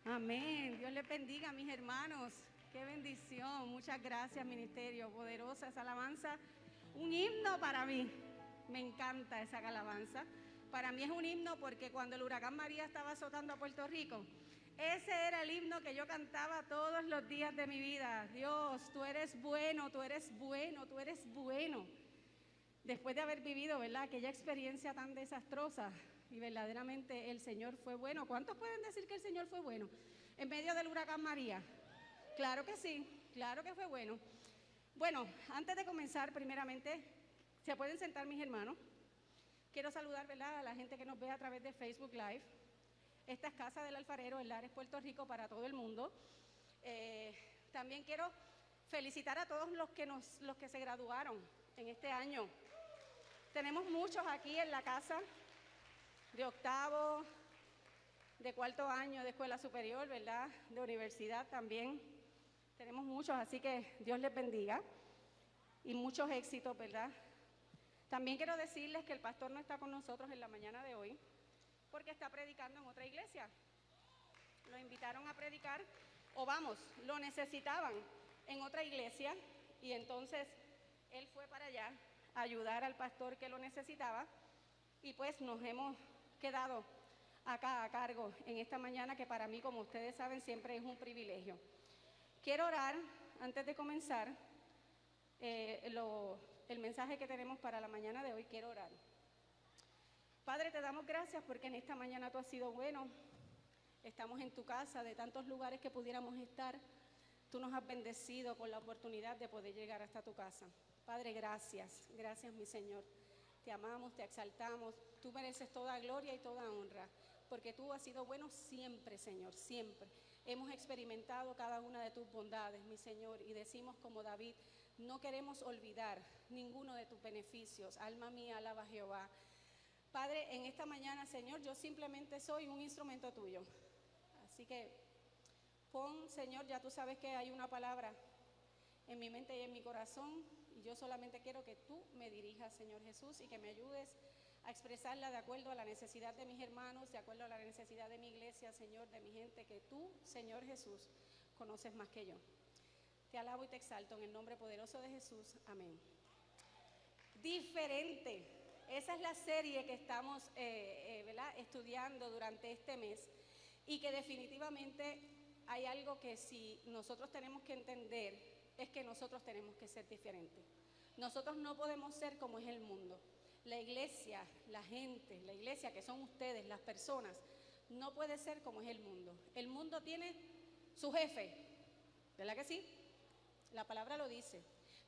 Amén. Dios les bendiga, mis hermanos. Qué bendición. Muchas gracias, ministerio. Poderosa esa alabanza. Un himno para mí. Me encanta esa alabanza. Para mí es un himno porque cuando el huracán María estaba azotando a Puerto Rico, ese era el himno que yo cantaba todos los días de mi vida. Dios, tú eres bueno, tú eres bueno, tú eres bueno. Después de haber vivido, ¿verdad?, aquella experiencia tan desastrosa, y verdaderamente el Señor fue bueno. ¿Cuántos pueden decir que el Señor fue bueno en medio del huracán María? Claro que sí, claro que fue bueno. Bueno, antes de comenzar, primeramente, ¿se pueden sentar, mis hermanos? Quiero saludar, ¿verdad?, a la gente que nos ve a través de Facebook Live. Esta es Casa del Alfarero, en Lares, Puerto Rico, para todo el mundo. También quiero felicitar a todos los que se graduaron en este año. Tenemos muchos aquí en la casa, de octavo, de cuarto año de escuela superior, ¿verdad?, de universidad también. Tenemos muchos, así que Dios les bendiga y muchos éxitos, ¿verdad? También quiero decirles que el pastor no está con nosotros en la mañana de hoy porque está predicando en otra iglesia. Lo invitaron a predicar, lo necesitaban en otra iglesia, y entonces él fue para allá a ayudar al pastor que lo necesitaba, y pues nos hemos quedado acá a cargo en esta mañana, que para mí, como ustedes saben, siempre es un privilegio. Quiero orar antes de comenzar el mensaje que tenemos para la mañana de hoy. Quiero orar. Padre, te damos gracias porque en esta mañana tú has sido bueno. Estamos en tu casa, de tantos lugares que pudiéramos estar. Tú nos has bendecido con la oportunidad de poder llegar hasta tu casa. Padre, gracias, gracias, mi Señor. Te amamos, te exaltamos. Tú mereces toda gloria y toda honra, porque tú has sido bueno siempre, Señor, siempre. Hemos experimentado cada una de tus bondades, mi Señor, y decimos como David: no queremos olvidar ninguno de tus beneficios. Alma mía, alaba a Jehová. Padre, en esta mañana, Señor, yo simplemente soy un instrumento tuyo. Así que Señor, ya tú sabes que hay una palabra en mi mente y en mi corazón, y yo solamente quiero que tú me dirijas, Señor Jesús, y que me ayudes a expresarla de acuerdo a la necesidad de mis hermanos, de acuerdo a la necesidad de mi iglesia, Señor, de mi gente, que tú, Señor Jesús, conoces más que yo. Te alabo y te exalto en el nombre poderoso de Jesús. Amén. Diferente. Esa es la serie que estamos ¿verdad?, estudiando durante este mes, y que definitivamente hay algo que si nosotros tenemos que entender, es que nosotros tenemos que ser diferentes. Nosotros no podemos ser como es el mundo. La iglesia, la gente, la iglesia que son ustedes, las personas, no puede ser como es el mundo. El mundo tiene su jefe, ¿verdad que sí? La palabra lo dice.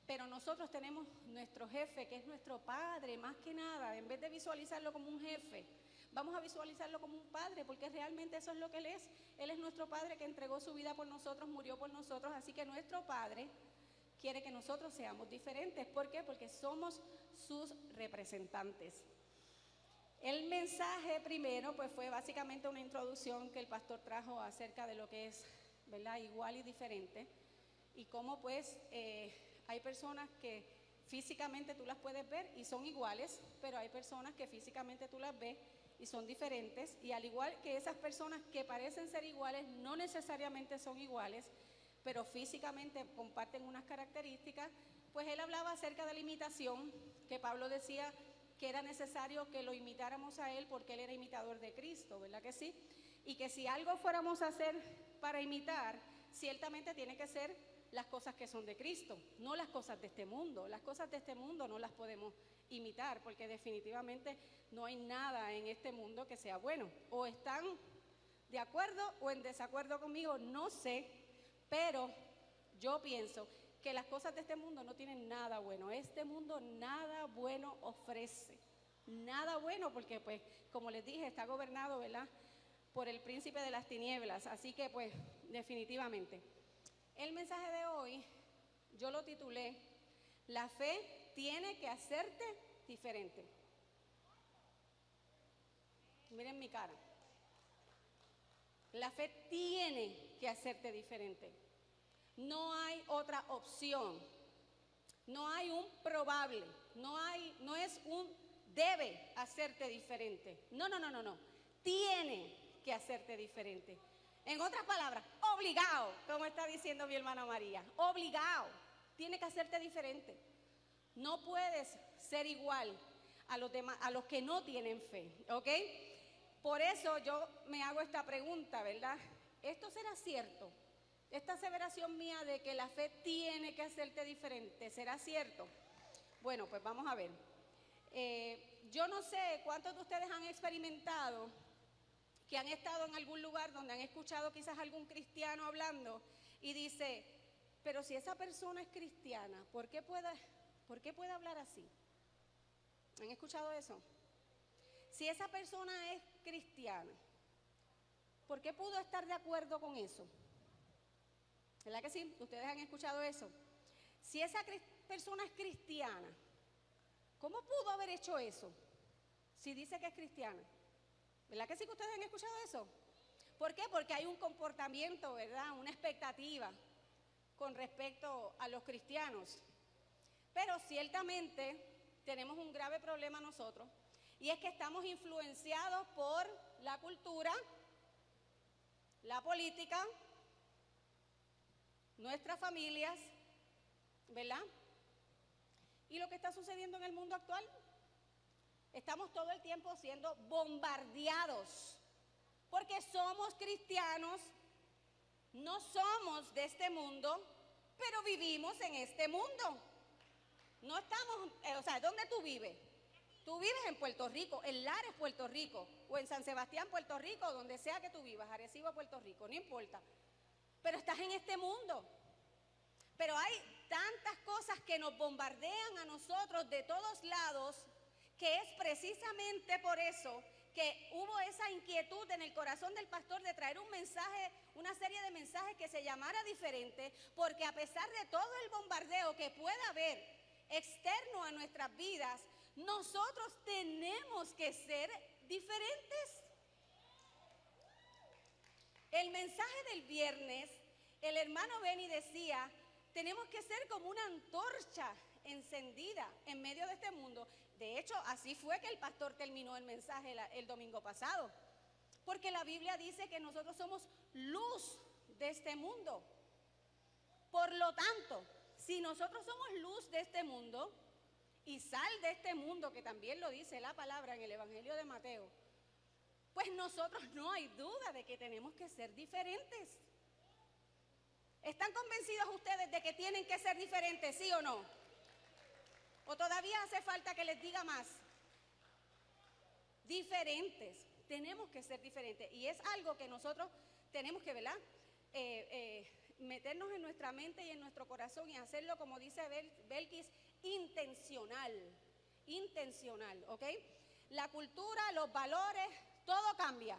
Pero nosotros tenemos nuestro jefe, que es nuestro Padre, más que nada. En vez de visualizarlo como un jefe, vamos a visualizarlo como un Padre, porque realmente eso es lo que Él es. Él es nuestro Padre que entregó su vida por nosotros, murió por nosotros. Así que nuestro Padre quiere que nosotros seamos diferentes. ¿Por qué? Porque somos sus representantes. El mensaje primero pues fue básicamente una introducción que el pastor trajo acerca de lo que es, ¿verdad?, igual y diferente, y cómo pues hay personas que físicamente tú las puedes ver y son iguales, pero hay personas que físicamente tú las ves y son diferentes, y al igual que esas personas que parecen ser iguales, no necesariamente son iguales, pero físicamente comparten unas características. Pues él hablaba acerca de la imitación, que Pablo decía que era necesario que lo imitáramos a él porque él era imitador de Cristo, ¿verdad que sí? Y que si algo fuéramos a hacer para imitar, ciertamente tiene que ser las cosas que son de Cristo, no las cosas de este mundo. Las cosas de este mundo no las podemos imitar, porque definitivamente no hay nada en este mundo que sea bueno. O están de acuerdo o en desacuerdo conmigo, no sé, pero yo pienso que las cosas de este mundo no tienen nada bueno. Este mundo nada bueno ofrece, nada bueno, porque pues, como les dije, está gobernado, ¿verdad?, por el príncipe de las tinieblas. Así que pues, definitivamente. El mensaje de hoy, yo lo titulé, La fe tiene que hacerte diferente. Miren mi cara. La fe tiene que hacerte diferente. No hay otra opción. No hay un probable. No es un debe hacerte diferente. No. Tiene que hacerte diferente. En otras palabras, obligado, como está diciendo mi hermana María. Obligado. Tiene que hacerte diferente. No puedes ser igual a los demás, a los que no tienen fe, ¿ok? Por eso yo me hago esta pregunta, ¿verdad? ¿Esto será cierto? Esta aseveración mía de que la fe tiene que hacerte diferente, ¿será cierto? Bueno, pues vamos a ver. Yo no sé cuántos de ustedes han experimentado que han estado en algún lugar donde han escuchado quizás algún cristiano hablando y dice, pero si esa persona es cristiana, ¿por qué puede hablar así? ¿Han escuchado eso? Si esa persona es cristiana, ¿por qué pudo estar de acuerdo con eso? ¿Verdad que sí? ¿Ustedes han escuchado eso? Si esa persona es cristiana, ¿cómo pudo haber hecho eso? Si dice que es cristiana. ¿Verdad que sí que ustedes han escuchado eso? ¿Por qué? Porque hay un comportamiento, ¿verdad? Una expectativa con respecto a los cristianos. Pero ciertamente tenemos un grave problema nosotros, y es que estamos influenciados por la cultura, la política, nuestras familias, ¿verdad? Y lo que está sucediendo en el mundo actual. Estamos todo el tiempo siendo bombardeados, porque somos cristianos, no somos de este mundo, pero vivimos en este mundo. No estamos, o sea, ¿dónde tú vives? Tú vives en Puerto Rico, en Lares, Puerto Rico, o en San Sebastián, Puerto Rico, donde sea que tú vivas, Arecibo, Puerto Rico, no importa. Pero estás en este mundo. Pero hay tantas cosas que nos bombardean a nosotros de todos lados, que es precisamente por eso que hubo esa inquietud en el corazón del pastor de traer un mensaje, una serie de mensajes que se llamara diferente, porque a pesar de todo el bombardeo que pueda haber externo a nuestras vidas, nosotros tenemos que ser diferentes. El mensaje del viernes, el hermano Benny decía, tenemos que ser como una antorcha encendida en medio de este mundo. De hecho, así fue que el pastor terminó el mensaje el domingo pasado, porque la Biblia dice que nosotros somos luz de este mundo. Por lo tanto, si nosotros somos luz de este mundo y sal de este mundo, que también lo dice la palabra en el Evangelio de Mateo, pues nosotros no hay duda de que tenemos que ser diferentes. ¿Están convencidos ustedes de que tienen que ser diferentes, sí o no? ¿O todavía hace falta que les diga más? Diferentes. Tenemos que ser diferentes. Y es algo que nosotros tenemos que, ¿verdad? Meternos en nuestra mente y en nuestro corazón y hacerlo, como dice Belkis, intencional. Intencional, ¿ok? La cultura, los valores, todo cambia.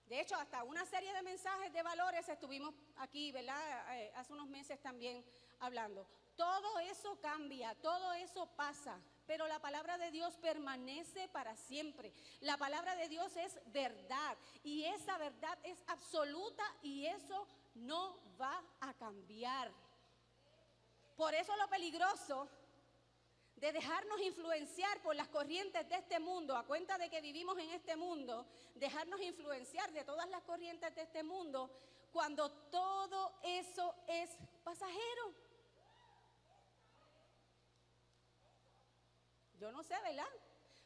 De hecho, hasta una serie de mensajes de valores estuvimos aquí, ¿verdad? Hace unos meses también hablando. Todo eso cambia, todo eso pasa, pero la palabra de Dios permanece para siempre. La palabra de Dios es verdad y esa verdad es absoluta y eso no va a cambiar. Por eso lo peligroso de dejarnos influenciar por las corrientes de este mundo, a cuenta de que vivimos en este mundo, dejarnos influenciar de todas las corrientes de este mundo, cuando todo eso es pasajero. Yo no sé, ¿verdad?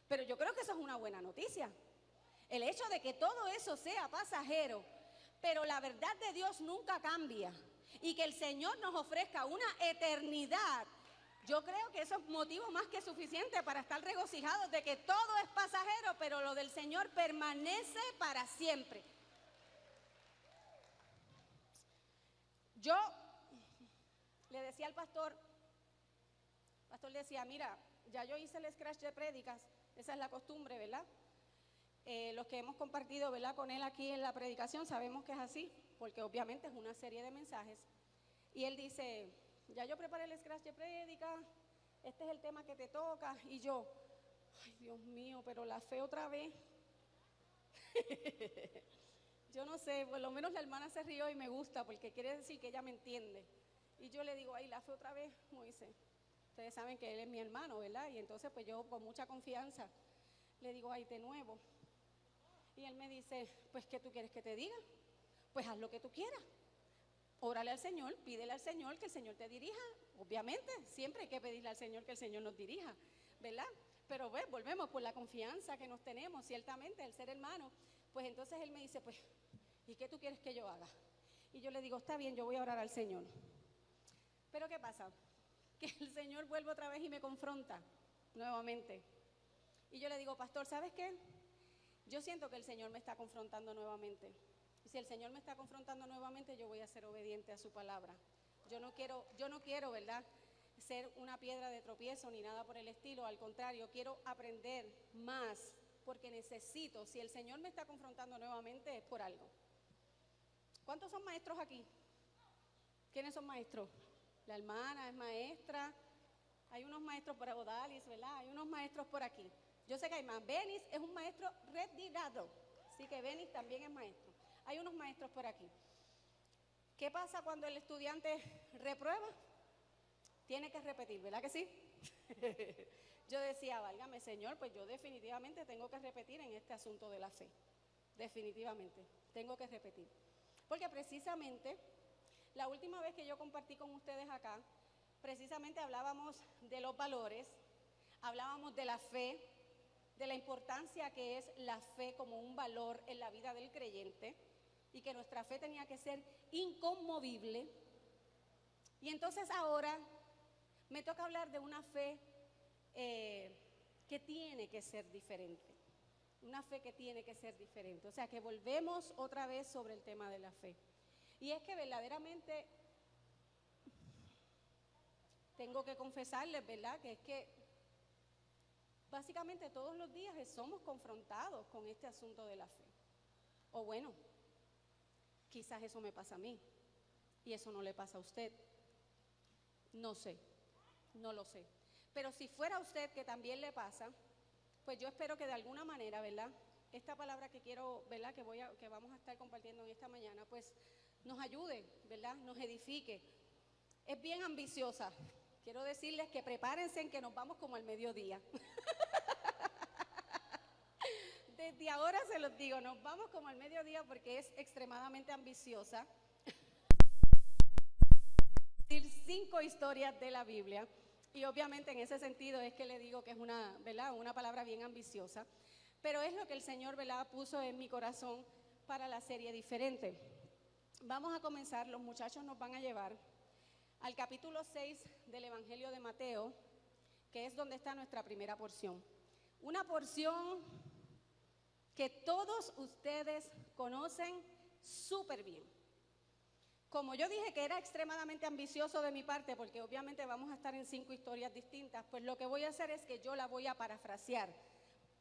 Pero yo creo que eso es una buena noticia. El hecho de que todo eso sea pasajero, pero la verdad de Dios nunca cambia. y que el Señor nos ofrezca una eternidad, yo creo que eso es motivo más que suficiente para estar regocijados de que todo es pasajero, pero lo del Señor permanece para siempre. Yo le decía al pastor, el pastor decía, mira, ya yo hice el scratch de prédicas, esa es la costumbre, ¿verdad? Los que hemos compartido, ¿verdad?, con él aquí en la predicación sabemos que es así, porque obviamente es una serie de mensajes. Y él dice, ya yo preparé el scratch de prédica, este es el tema que te toca. Y yo, ay Dios mío, pero la fe otra vez. Yo no sé, por lo menos la hermana se rió y me gusta, porque quiere decir que ella me entiende. Y yo le digo, ay, la fe otra vez, Moisés. Ustedes saben que él es mi hermano, ¿verdad? Y entonces pues yo con mucha confianza le digo, ay, de nuevo. Y él me dice, pues, ¿qué tú quieres que te diga? Pues haz lo que tú quieras. Órale al Señor, pídele al Señor que el Señor te dirija. Obviamente, siempre hay que pedirle al Señor que el Señor nos dirija, ¿verdad? Pero bueno, volvemos por la confianza que nos tenemos, ciertamente, el ser hermano. Pues entonces él me dice, pues, ¿y qué tú quieres que yo haga? Y yo le digo, está bien, yo voy a orar al Señor. Pero ¿qué pasa? Que el Señor vuelve otra vez y me confronta nuevamente. Y yo le digo, pastor, ¿sabes qué? Yo siento que el Señor me está confrontando nuevamente. Y si el Señor me está confrontando nuevamente, yo voy a ser obediente a su palabra. Yo no quiero, ¿verdad?, ser una piedra de tropiezo ni nada por el estilo. Al contrario, quiero aprender más porque necesito. Si el Señor me está confrontando nuevamente es por algo. ¿Cuántos son maestros aquí? ¿Quiénes son maestros? La hermana es maestra. Hay unos maestros por Odalis, ¿verdad? Hay unos maestros por aquí. Yo sé que hay más. Benis es un maestro retirado, así que Benis también es maestro. Hay unos maestros por aquí. ¿Qué pasa cuando el estudiante reprueba? Tiene que repetir, ¿verdad que sí? Yo decía, válgame Señor, pues yo definitivamente tengo que repetir en este asunto de la fe. Definitivamente, tengo que repetir. Porque precisamente, la última vez que yo compartí con ustedes acá, precisamente hablábamos de los valores, hablábamos de la fe, de la importancia que es la fe como un valor en la vida del creyente y que nuestra fe tenía que ser inconmovible. Y entonces ahora me toca hablar de una fe que tiene que ser diferente, una fe que tiene que ser diferente. O sea, que volvemos otra vez sobre el tema de la fe. Y es que verdaderamente tengo que confesarles, ¿verdad?, que es que básicamente todos los días somos confrontados con este asunto de la fe. O bueno, quizás eso me pasa a mí y eso no le pasa a usted. No sé, no lo sé. Pero si fuera a usted que también le pasa, pues yo espero que de alguna manera, ¿verdad?, esta palabra que quiero, ¿verdad?, que vamos a estar compartiendo en esta mañana, pues nos ayude, ¿verdad?, nos edifique. Es bien ambiciosa. Quiero decirles que prepárense en que nos vamos como al mediodía. Desde ahora se los digo, nos vamos como al mediodía porque es extremadamente ambiciosa. 5 historias de la Biblia y obviamente en ese sentido es que le digo que es una, ¿verdad?, una palabra bien ambiciosa, pero es lo que el Señor, ¿verdad?, puso en mi corazón para la serie diferente. Vamos a comenzar, los muchachos nos van a llevar al capítulo 6 del Evangelio de Mateo, que es donde está nuestra primera porción. Una porción que todos ustedes conocen súper bien. Como yo dije que era extremadamente ambicioso de mi parte, porque obviamente vamos a estar en 5 historias distintas, pues lo que voy a hacer es que yo la voy a parafrasear,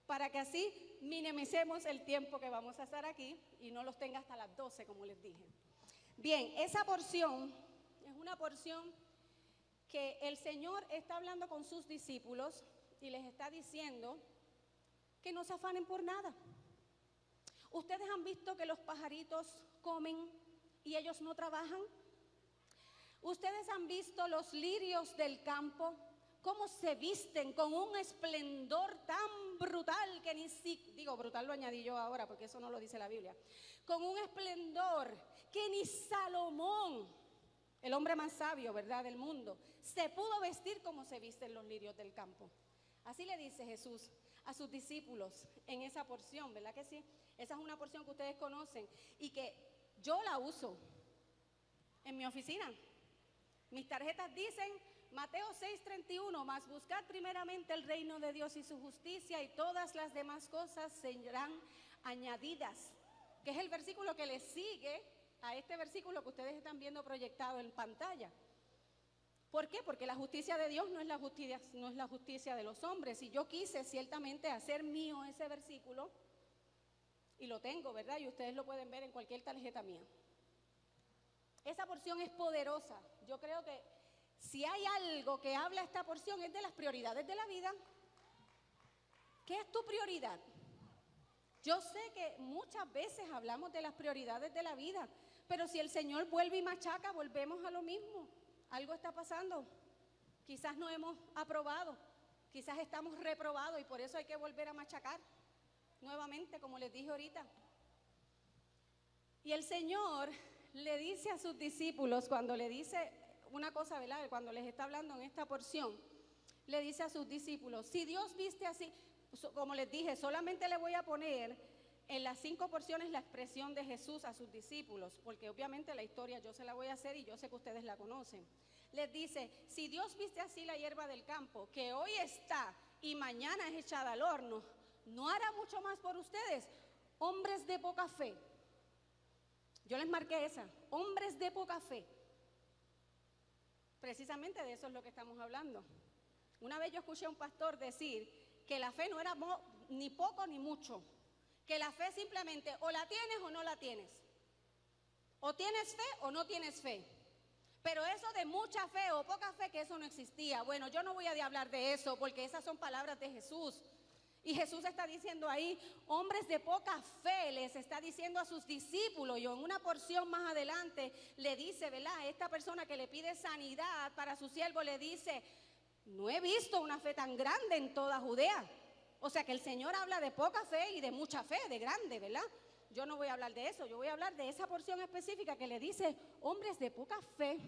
para que así minimicemos el tiempo que vamos a estar aquí y no los tenga hasta las 12, como les dije. Bien, esa porción es una porción que el Señor está hablando con sus discípulos y les está diciendo que no se afanen por nada. ¿Ustedes han visto que los pajaritos comen y ellos no trabajan? ¿Ustedes han visto los lirios del campo? ¿Cómo se visten con un esplendor tan brutal que digo, brutal lo añadí yo ahora porque eso no lo dice la Biblia, con un esplendor que ni Salomón, el hombre más sabio, ¿verdad?, del mundo, se pudo vestir como se visten los lirios del campo? Así le dice Jesús a sus discípulos en esa porción, ¿verdad que sí? Esa es una porción que ustedes conocen y que yo la uso. en mi oficina. Mis tarjetas dicen Mateo 6:31, mas buscad primeramente el reino de Dios y su justicia y todas las demás cosas serán añadidas, que es el versículo que le sigue a este versículo que ustedes están viendo proyectado en pantalla. ¿Por qué? Porque la justicia de Dios no es la justicia de los hombres. Y yo quise ciertamente hacer mío ese versículo, y lo tengo, ¿verdad? Y ustedes lo pueden ver en cualquier tarjeta mía. Esa porción es poderosa. Yo creo que si hay algo que habla esta porción es de las prioridades de la vida. ¿Qué es tu prioridad? Yo sé que muchas veces hablamos de las prioridades de la vida, pero si el Señor vuelve y machaca, volvemos a lo mismo. Algo está pasando. Quizás no hemos aprobado, quizás estamos reprobados y por eso hay que volver a machacar nuevamente, como les dije ahorita. Y el Señor le dice a sus discípulos, cuando le dice una cosa, ¿verdad? Cuando les está hablando en esta porción, le dice a sus discípulos, si Dios viste así, como les dije, solamente le voy a poner en las 5 porciones la expresión de Jesús a sus discípulos, porque obviamente la historia yo se la voy a hacer y yo sé que ustedes la conocen. Les dice, si Dios viste así la hierba del campo, que hoy está y mañana es echada al horno, ¿no hará mucho más por ustedes, hombres de poca fe? Yo les marqué esa, hombres de poca fe. Precisamente de eso es lo que estamos hablando. Una vez yo escuché a un pastor decir que la fe no era ni poco ni mucho, que la fe simplemente o la tienes o no la tienes, o tienes fe o no tienes fe. Pero eso de mucha fe o poca fe, que eso no existía. Bueno, yo no voy a hablar de eso porque esas son palabras de Jesús. Y Jesús está diciendo ahí, hombres de poca fe, les está diciendo a sus discípulos. Y en una porción más adelante le dice, ¿verdad? Esta persona que le pide sanidad para su siervo le dice, no he visto una fe tan grande en toda Judea. O sea que el Señor habla de poca fe y de mucha fe, de grande, ¿verdad? Yo no voy a hablar de eso, yo voy a hablar de esa porción específica que le dice, hombres de poca fe.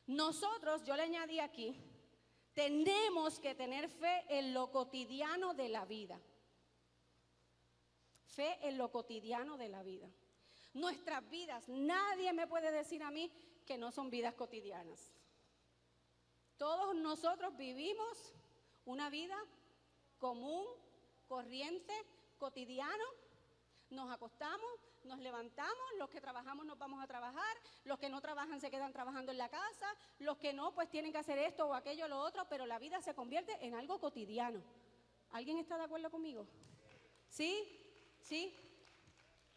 Nosotros, yo le añadí aquí, tenemos que tener fe en lo cotidiano de la vida. Fe en lo cotidiano de la vida. Nuestras vidas, nadie me puede decir a mí que no son vidas cotidianas. Todos nosotros vivimos una vida común, corriente, cotidiano. Nos acostamos, nos levantamos, los que trabajamos nos vamos a trabajar, los que no trabajan se quedan trabajando en la casa, los que no pues tienen que hacer esto o aquello o lo otro, pero la vida se convierte en algo cotidiano. ¿Alguien está de acuerdo conmigo? ¿Sí? ¿Sí?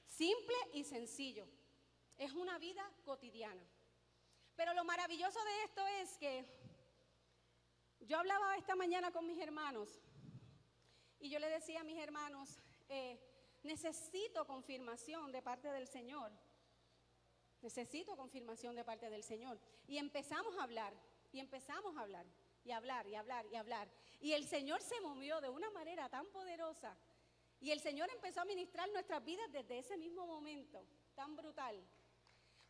Simple y sencillo. Es una vida cotidiana. Pero lo maravilloso de esto es que yo hablaba esta mañana con mis hermanos y yo le decía a mis hermanos, necesito confirmación de parte del Señor. Necesito confirmación de parte del Señor. Y empezamos a hablar, y empezamos a hablar, y hablar, y hablar, y hablar. Y el Señor se movió de una manera tan poderosa. Y el Señor empezó a ministrar nuestras vidas desde ese mismo momento, tan brutal.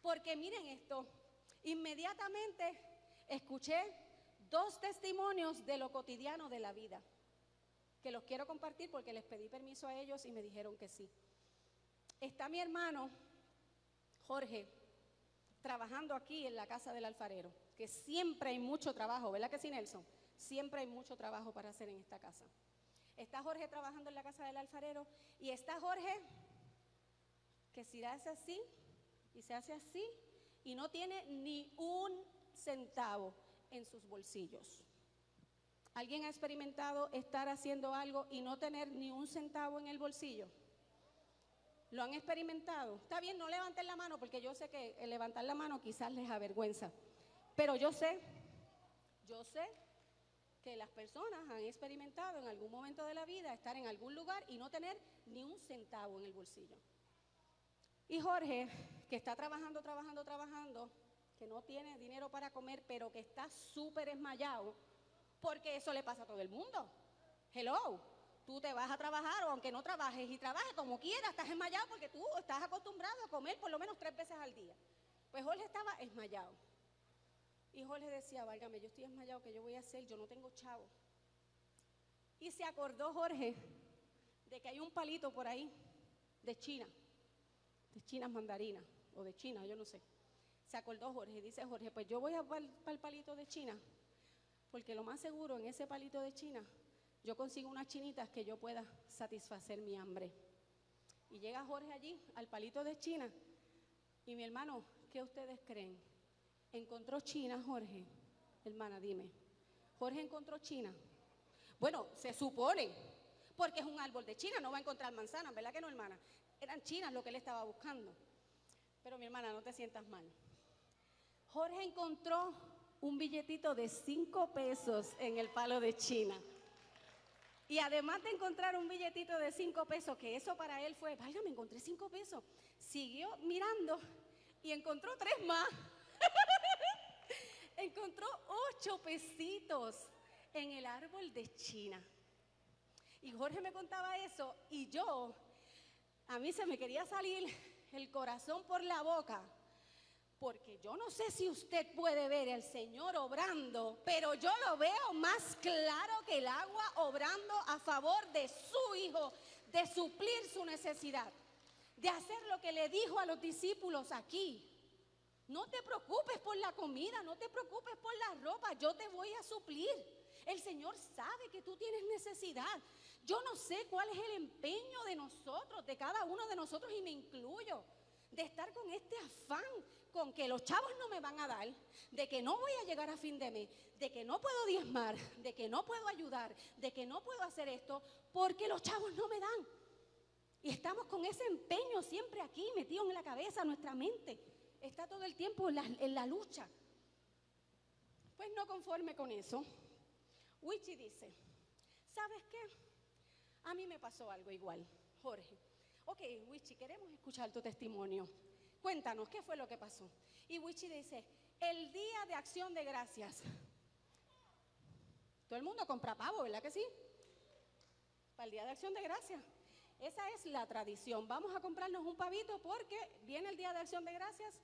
Porque miren esto, inmediatamente escuché 2 testimonios de lo cotidiano de la vida, que los quiero compartir porque les pedí permiso a ellos y me dijeron que sí. Está mi hermano Jorge trabajando aquí en la casa del alfarero, que siempre hay mucho trabajo, ¿verdad que sí, Nelson? Siempre hay mucho trabajo para hacer en esta casa. Está Jorge trabajando en la casa del alfarero y está Jorge que si hace así y se hace así y no tiene ni un centavo en sus bolsillos. ¿Alguien ha experimentado estar haciendo algo y no tener ni un centavo en el bolsillo? ¿Lo han experimentado? Está bien, no levanten la mano porque yo sé que el levantar la mano quizás les avergüenza. Pero yo sé que las personas han experimentado en algún momento de la vida estar en algún lugar y no tener ni un centavo en el bolsillo. Y Jorge, que está trabajando, que no tiene dinero para comer, pero que está súper esmayado, porque eso le pasa a todo el mundo. Hello, tú te vas a trabajar o aunque no trabajes y trabajes como quieras, estás esmayado porque tú estás acostumbrado a comer por lo menos 3 veces al día. Pues Jorge estaba esmayado. Y Jorge decía, válgame, yo estoy esmayado, ¿qué yo voy a hacer? Yo no tengo chavo. Y se acordó Jorge de que hay un palito por ahí de chinas mandarinas. o de China, yo no sé. Se acordó Jorge, dice Jorge, pues yo voy para el palito de China, porque lo más seguro en ese palito de China, yo consigo unas chinitas que yo pueda satisfacer mi hambre. Y llega Jorge allí, al palito de China, y mi hermano, ¿qué ustedes creen? ¿Encontró China, Jorge? Hermana, dime. ¿Jorge encontró China? Bueno, se supone, porque es un árbol de China, no va a encontrar manzanas, ¿verdad que no, hermana? Eran chinas lo que él estaba buscando. Pero mi hermana, no te sientas mal. Jorge encontró un billetito de 5 pesos en el palo de China. Y además de encontrar un billetito de 5 pesos, que eso para él fue, vaya, me encontré 5 pesos. Siguió mirando y encontró 3 más. Encontró 8 pesitos en el árbol de China. Y Jorge me contaba eso y a mí se me quería salir el corazón por la boca, porque yo no sé si usted puede ver al Señor obrando, pero yo lo veo más claro que el agua obrando a favor de su hijo, de suplir su necesidad, de hacer lo que le dijo a los discípulos aquí. No te preocupes por la comida, no te preocupes por la ropa, yo te voy a suplir. El Señor sabe que tú tienes necesidad. Yo no sé cuál es el empeño de nosotros, de cada uno de nosotros, y me incluyo, de estar con este afán, con que los chavos no me van a dar, de que no voy a llegar a fin de mes, de que no puedo diezmar, de que no puedo ayudar, de que no puedo hacer esto, porque los chavos no me dan. Y estamos con ese empeño siempre aquí, metido en la cabeza, nuestra mente está todo el tiempo en la lucha. Pues no conforme con eso, Wichi dice, ¿sabes qué? A mí me pasó algo igual, Jorge. Ok, Wichi, queremos escuchar tu testimonio. Cuéntanos, ¿qué fue lo que pasó? Y Wichi dice, el día de Acción de Gracias. Todo el mundo compra pavo, ¿verdad que sí? Para el día de Acción de Gracias. Esa es la tradición. Vamos a comprarnos un pavito porque viene el día de Acción de Gracias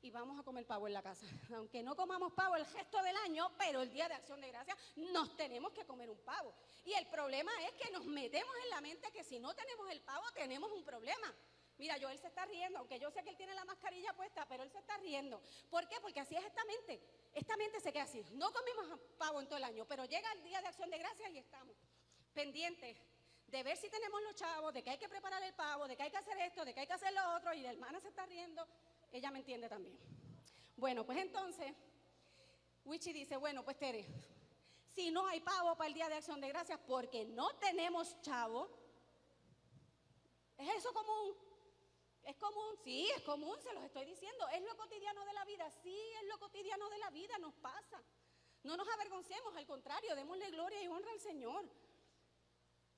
y vamos a comer pavo en la casa. Aunque no comamos pavo el resto del año, pero el día de Acción de Gracias nos tenemos que comer un pavo. Y el problema es que nos metemos en la mente que si no tenemos el pavo tenemos un problema. Mira, Joel se está riendo, aunque yo sé que él tiene la mascarilla puesta, pero él se está riendo. ¿Por qué? Porque así es esta mente. Esta mente se queda así. No comimos pavo en todo el año, pero llega el día de Acción de Gracias y estamos pendientes de ver si tenemos los chavos, de que hay que preparar el pavo, de que hay que hacer esto, de que hay que hacer lo otro, y la hermana se está riendo. Ella me entiende también. Bueno, pues entonces, Wichi dice, bueno, pues Tere, si no hay pavo para el Día de Acción de Gracias porque no tenemos chavo, ¿es eso común? ¿Es común? Sí, es común, se los estoy diciendo. ¿Es lo cotidiano de la vida? Sí, es lo cotidiano de la vida, nos pasa. No nos avergoncemos, al contrario, démosle gloria y honra al Señor.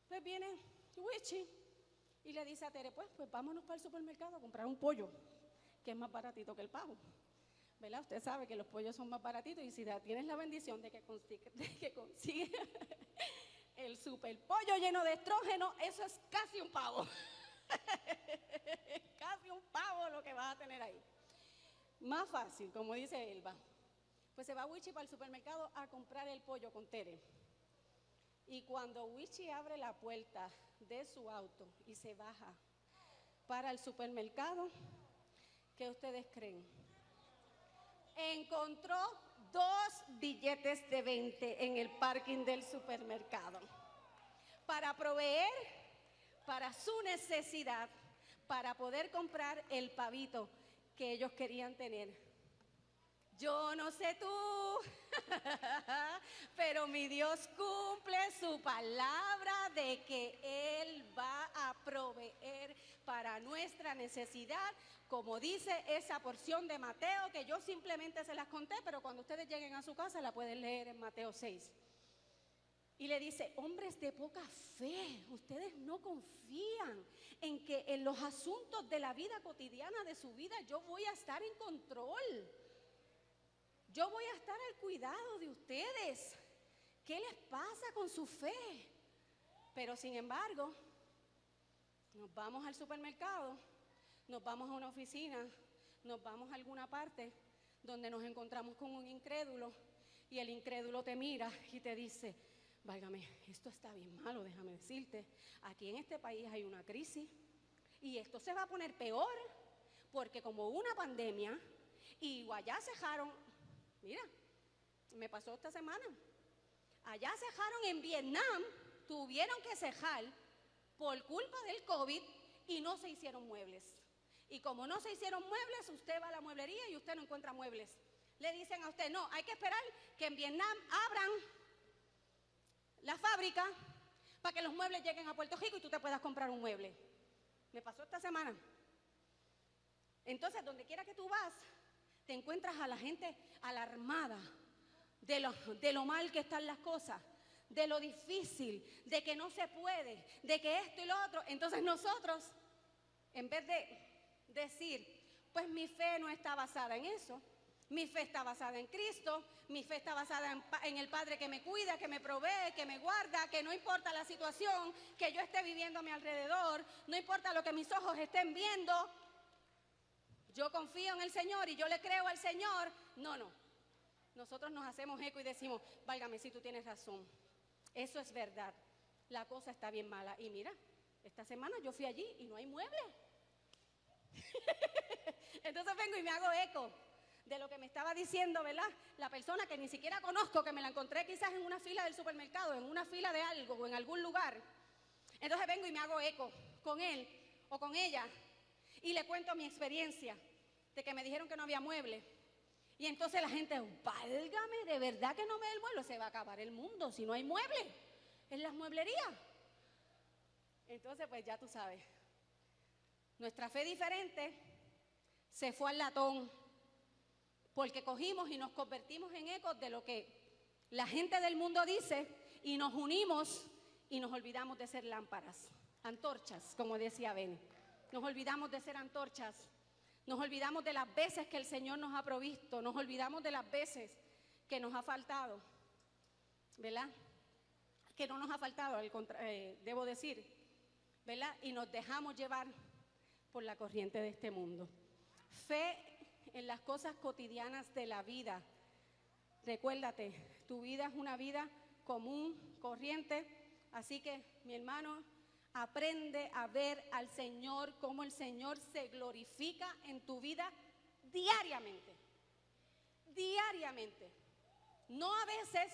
Pues viene Wichi y le dice a Tere, pues vámonos para el supermercado a comprar un pollo, que es más baratito que el pavo, ¿verdad? Usted sabe que los pollos son más baratitos y si tienes la bendición de que consigue el super pollo lleno de estrógeno, eso es casi un pavo. Casi un pavo lo que vas a tener ahí. Más fácil, como dice Elba. Pues se va Wichi para el supermercado a comprar el pollo con Tere. Y cuando Wichi abre la puerta de su auto y se baja para el supermercado, ¿qué ustedes creen? Encontró 2 billetes de 20 en el parking del supermercado para proveer para su necesidad, para poder comprar el pavito que ellos querían tener. Yo no sé tú, pero mi Dios cumple su palabra de que Él va a proveer para nuestra necesidad, como dice esa porción de Mateo, que yo simplemente se las conté, pero cuando ustedes lleguen a su casa la pueden leer en Mateo 6. Y le dice, hombres de poca fe, ustedes no confían en que en los asuntos de la vida cotidiana de su vida yo voy a estar en control. Yo voy a estar al cuidado de ustedes. ¿Qué les pasa con su fe? Pero sin embargo, nos vamos al supermercado, nos vamos a una oficina, nos vamos a alguna parte donde nos encontramos con un incrédulo y el incrédulo te mira y te dice, válgame, esto está bien malo, déjame decirte, aquí en este país hay una crisis y esto se va a poner peor porque como hubo una pandemia y allá cejaron, mira, me pasó esta semana, allá cejaron en Vietnam, tuvieron que cejar por culpa del COVID y no se hicieron muebles. Y como no se hicieron muebles, usted va a la mueblería y usted no encuentra muebles. Le dicen a usted, no, hay que esperar que en Vietnam abran la fábrica para que los muebles lleguen a Puerto Rico y tú te puedas comprar un mueble. Me pasó esta semana. Entonces, donde quiera que tú vas, te encuentras a la gente alarmada de lo mal que están las cosas, de lo difícil, de que no se puede, de que esto y lo otro. Entonces nosotros, en vez de decir, pues mi fe no está basada en eso, mi fe está basada en Cristo, mi fe está basada en el Padre que me cuida, que me provee, que me guarda, que no importa la situación que yo esté viviendo a mi alrededor, no importa lo que mis ojos estén viendo, yo confío en el Señor y yo le creo al Señor. No, nosotros nos hacemos eco y decimos, válgame, si tú tienes razón, eso es verdad, la cosa está bien mala. Y mira, esta semana yo fui allí y no hay muebles. Entonces vengo y me hago eco de lo que me estaba diciendo, ¿verdad? La persona que ni siquiera conozco, que me la encontré quizás en una fila del supermercado, en una fila de algo o en algún lugar. Entonces vengo y me hago eco con él o con ella y le cuento mi experiencia de que me dijeron que no había mueble. Y entonces la gente, válgame, de verdad que no me da el mueble, se va a acabar el mundo si no hay mueble en las mueblerías. Entonces pues ya tú sabes, nuestra fe diferente se fue al latón, porque cogimos y nos convertimos en ecos de lo que la gente del mundo dice y nos unimos y nos olvidamos de ser lámparas, antorchas, como decía Ben. Nos olvidamos de ser antorchas, nos olvidamos de las veces que el Señor nos ha provisto, nos olvidamos de las veces que nos ha faltado, ¿verdad? Que no nos ha faltado, debo decir, ¿verdad? Y nos dejamos llevar por la corriente de este mundo. Fe en las cosas cotidianas de la vida. Recuérdate, tu vida es una vida común, corriente, así que, mi hermano, aprende a ver al Señor, cómo el Señor se glorifica en tu vida diariamente. Diariamente. No a veces,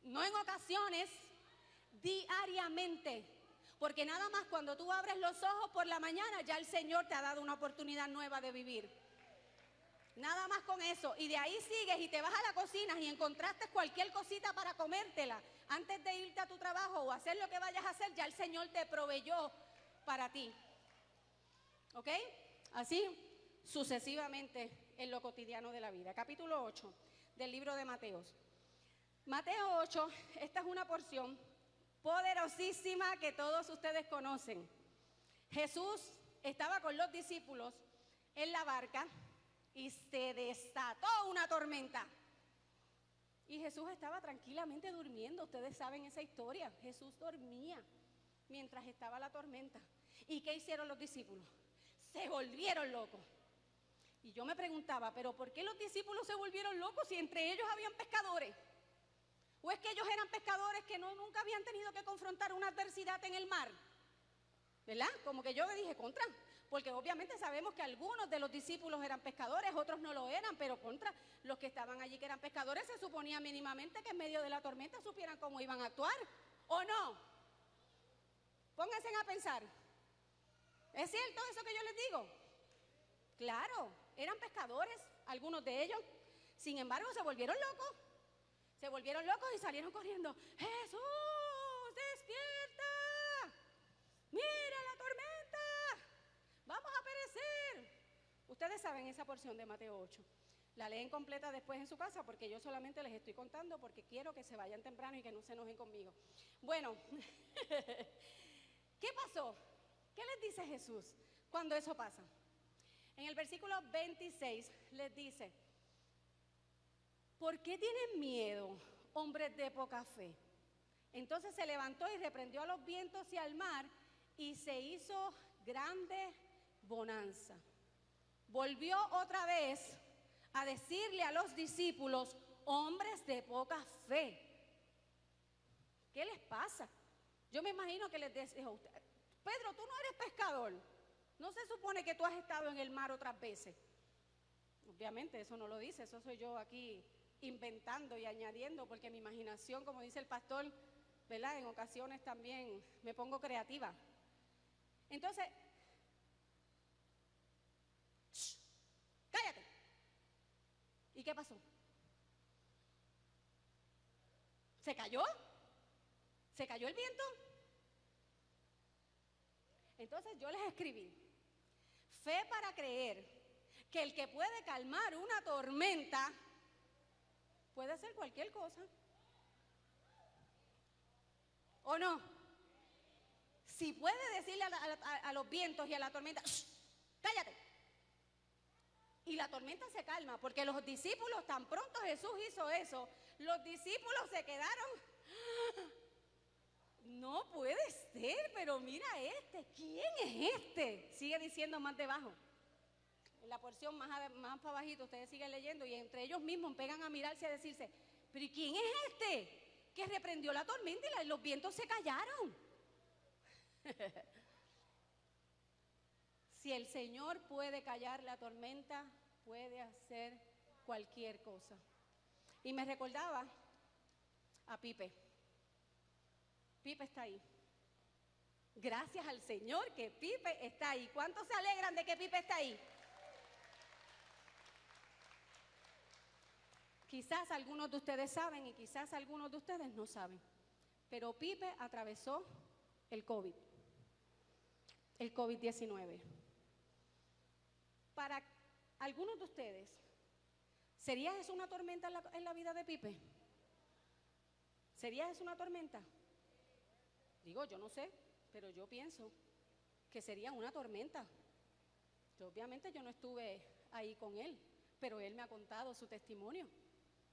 no en ocasiones, diariamente. Porque nada más cuando tú abres los ojos por la mañana, ya el Señor te ha dado una oportunidad nueva de vivir. Nada más con eso. Y de ahí sigues y te vas a la cocina y encontraste cualquier cosita para comértela. Antes de irte a tu trabajo o hacer lo que vayas a hacer, ya el Señor te proveyó para ti. ¿Ok? Así sucesivamente en lo cotidiano de la vida. Capítulo 8 del libro de Mateo. Mateo 8, esta es una porción poderosísima que todos ustedes conocen. Jesús estaba con los discípulos en la barca y se desató una tormenta. Y Jesús estaba tranquilamente durmiendo. Ustedes saben esa historia. Jesús dormía mientras estaba la tormenta. ¿Y qué hicieron los discípulos? Se volvieron locos. Y yo me preguntaba, ¿pero por qué los discípulos se volvieron locos si entre ellos habían pescadores? ¿O es que ellos eran pescadores que nunca habían tenido que confrontar una adversidad en el mar? ¿Verdad? Como que yo le dije, contra, porque obviamente sabemos que algunos de los discípulos eran pescadores, otros no lo eran, pero contra los que estaban allí que eran pescadores, se suponía mínimamente que en medio de la tormenta supieran cómo iban a actuar, ¿o no? Pónganse a pensar. ¿Es cierto eso que yo les digo? Claro, eran pescadores, algunos de ellos, sin embargo se volvieron locos. Se volvieron locos y salieron corriendo. ¡Jesús, despierta! ¡Mira la tormenta! ¡Vamos a perecer! Ustedes saben esa porción de Mateo 8. La leen completa después en su casa porque yo solamente les estoy contando porque quiero que se vayan temprano y que no se enojen conmigo. Bueno, ¿qué pasó? ¿Qué les dice Jesús cuando eso pasa? En el versículo 26 les dice, ¿por qué tienen miedo, hombres de poca fe? Entonces se levantó y reprendió a los vientos y al mar y se hizo grande bonanza. Volvió otra vez a decirle a los discípulos, hombres de poca fe. ¿Qué les pasa? Yo me imagino que les dijo, Pedro, tú no eres pescador. ¿No se supone que tú has estado en el mar otras veces? Obviamente eso no lo dice, eso soy yo aquí inventando y añadiendo, porque mi imaginación, como dice el pastor, ¿verdad? En ocasiones también me pongo creativa. Entonces, ¡shh! ¡Cállate! ¿Y qué pasó? ¿Se cayó? ¿Se cayó el viento? Entonces yo les escribí, fe para creer que el que puede calmar una tormenta puede hacer cualquier cosa. ¿O no? Si puede decirle a los vientos y a la tormenta, ¡shh! ¡Cállate! Y la tormenta se calma, porque los discípulos, tan pronto Jesús hizo eso, los discípulos se quedaron, no puede ser, pero mira ¿quién es este? Sigue diciendo más debajo. En la porción más para abajito, ustedes siguen leyendo y entre ellos mismos pegan a mirarse y a decirse, pero ¿y quién es este? Que reprendió la tormenta y los vientos se callaron. Si el Señor puede callar la tormenta, puede hacer cualquier cosa. Y me recordaba a Pipe. Pipe está ahí. Gracias al Señor que Pipe está ahí. ¿Cuántos se alegran de que Pipe está ahí? Quizás algunos de ustedes saben y quizás algunos de ustedes no saben, pero Pipe atravesó el COVID-19. Para algunos de ustedes, ¿sería eso una tormenta en la vida de Pipe? ¿Sería eso una tormenta? Digo, yo no sé, pero yo pienso que sería una tormenta. Obviamente yo no estuve ahí con él, pero él me ha contado su testimonio.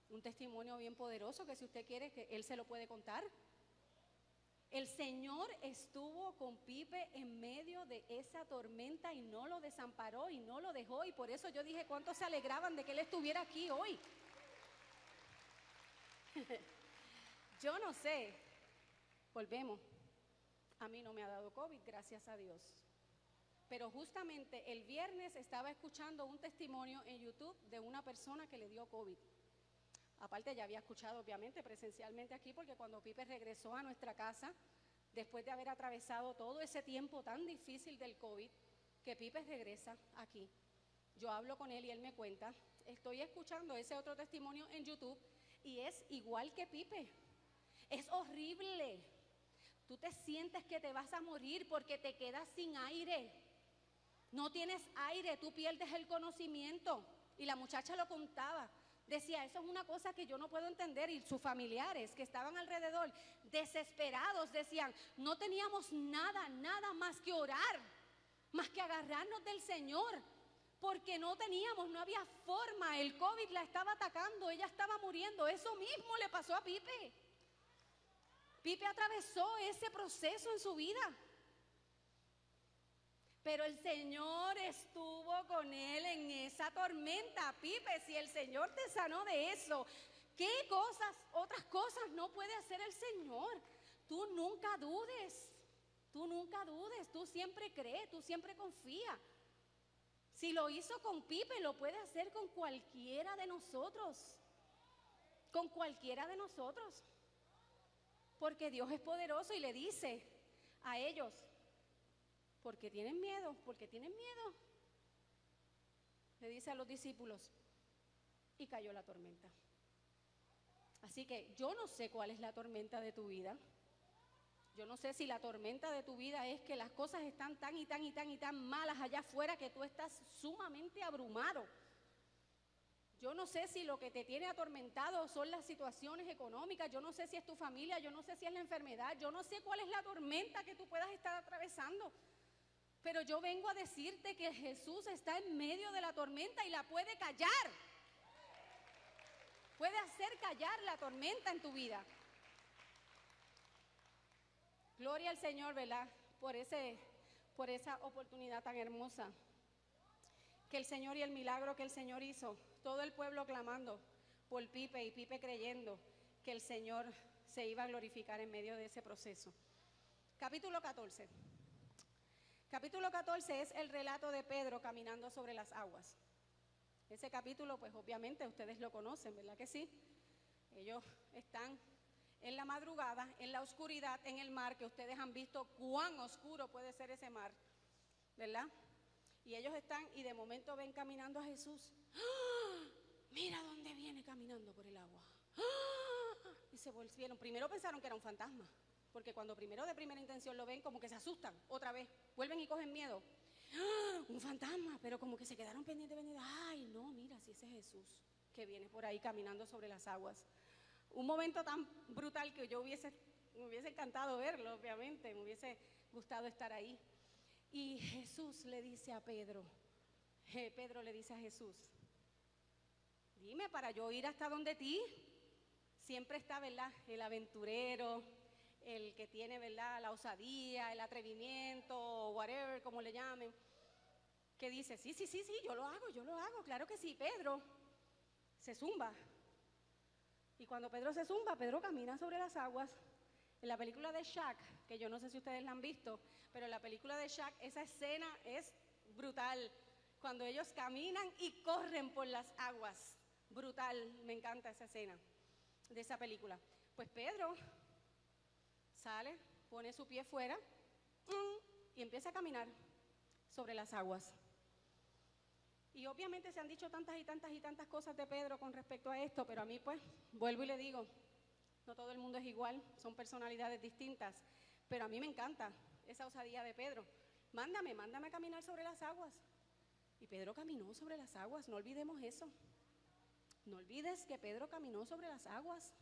Un testimonio bien poderoso que si usted quiere, que él se lo puede contar. El Señor estuvo con Pipe en medio de esa tormenta y no lo desamparó y no lo dejó. Y por eso yo dije, ¿cuántos se alegraban de que él estuviera aquí hoy? Yo no sé, volvemos. A mí no me ha dado COVID, gracias a Dios. Pero justamente el viernes estaba escuchando un testimonio en YouTube de una persona que le dio COVID. Aparte ya había escuchado obviamente presencialmente aquí, porque cuando Pipe regresó a nuestra casa, después de haber atravesado todo ese tiempo tan difícil del COVID, que Pipe regresa aquí. Yo hablo con él y él me cuenta, estoy escuchando ese otro testimonio en YouTube y es igual que Pipe. Es horrible. Tú te sientes que te vas a morir porque te quedas sin aire. No tienes aire, tú pierdes el conocimiento. Y la muchacha lo contaba. Decía, eso es una cosa que yo no puedo entender. Y sus familiares que estaban alrededor, desesperados, decían, no teníamos nada más que orar, más que agarrarnos del Señor, porque no había forma. El COVID la estaba atacando, ella estaba muriendo. Eso mismo le pasó a Pipe. Pipe atravesó ese proceso en su vida. Pero el Señor estuvo con él en esa tormenta. Pipe, si el Señor te sanó de eso, ¿qué otras cosas no puede hacer el Señor? Tú nunca dudes, tú siempre crees, tú siempre confías. Si lo hizo con Pipe, lo puede hacer con cualquiera de nosotros. Con cualquiera de nosotros. Porque Dios es poderoso y le dice a ellos, ¿por qué tienen miedo? ¿Por qué tienen miedo? Le dice a los discípulos, y cayó la tormenta. Así que yo no sé cuál es la tormenta de tu vida. Yo no sé si la tormenta de tu vida es que las cosas están tan malas allá afuera que tú estás sumamente abrumado. Yo no sé si lo que te tiene atormentado son las situaciones económicas, yo no sé si es tu familia, yo no sé si es la enfermedad, yo no sé cuál es la tormenta que tú puedas estar atravesando. Pero yo vengo a decirte que Jesús está en medio de la tormenta y la puede callar. Puede hacer callar la tormenta en tu vida. Gloria al Señor, ¿verdad? Por esa oportunidad tan hermosa que el Señor y el milagro que el Señor hizo. Todo el pueblo clamando por Pipe y Pipe creyendo que el Señor se iba a glorificar en medio de ese proceso. Capítulo 14. Capítulo 14 es el relato de Pedro caminando sobre las aguas. Ese capítulo, pues obviamente ustedes lo conocen, ¿verdad que sí? Ellos están en la madrugada, en la oscuridad, en el mar, que ustedes han visto cuán oscuro puede ser ese mar, ¿verdad? Y ellos están y de momento ven caminando a Jesús. ¡Ah! Mira dónde viene caminando por el agua. ¡Ah! Y se volvieron. Primero pensaron que era un fantasma, porque cuando primero de primera intención lo ven, como que se asustan otra vez, vuelven y cogen miedo. ¡Ah! Un fantasma, pero como que se quedaron pendientes. Ay, no, mira, si ese es Jesús que viene por ahí caminando sobre las aguas. Un momento tan brutal que me hubiese encantado verlo, obviamente, me hubiese gustado estar ahí. Y Jesús le dice a Pedro, Pedro le dice a Jesús, dime para yo ir hasta donde ti. Siempre está, ¿verdad?, el aventurero, el que tiene, ¿verdad?, la osadía, el atrevimiento, whatever, como le llamen, que dice, sí, yo lo hago, claro que sí. Pedro se zumba. Y cuando Pedro se zumba, Pedro camina sobre las aguas. En la película de Shaq, que yo no sé si ustedes la han visto, pero en la película de Shaq esa escena es brutal. Cuando ellos caminan y corren por las aguas. Brutal, me encanta esa escena de esa película. Pues Pedro sale, pone su pie fuera y empieza a caminar sobre las aguas. Y obviamente se han dicho tantas y tantas cosas de Pedro con respecto a esto, pero a mí pues, vuelvo y le digo, no todo el mundo es igual, son personalidades distintas, pero a mí me encanta esa osadía de Pedro. Mándame a caminar sobre las aguas. Y Pedro caminó sobre las aguas, no olvidemos eso. No olvides que Pedro caminó sobre las aguas.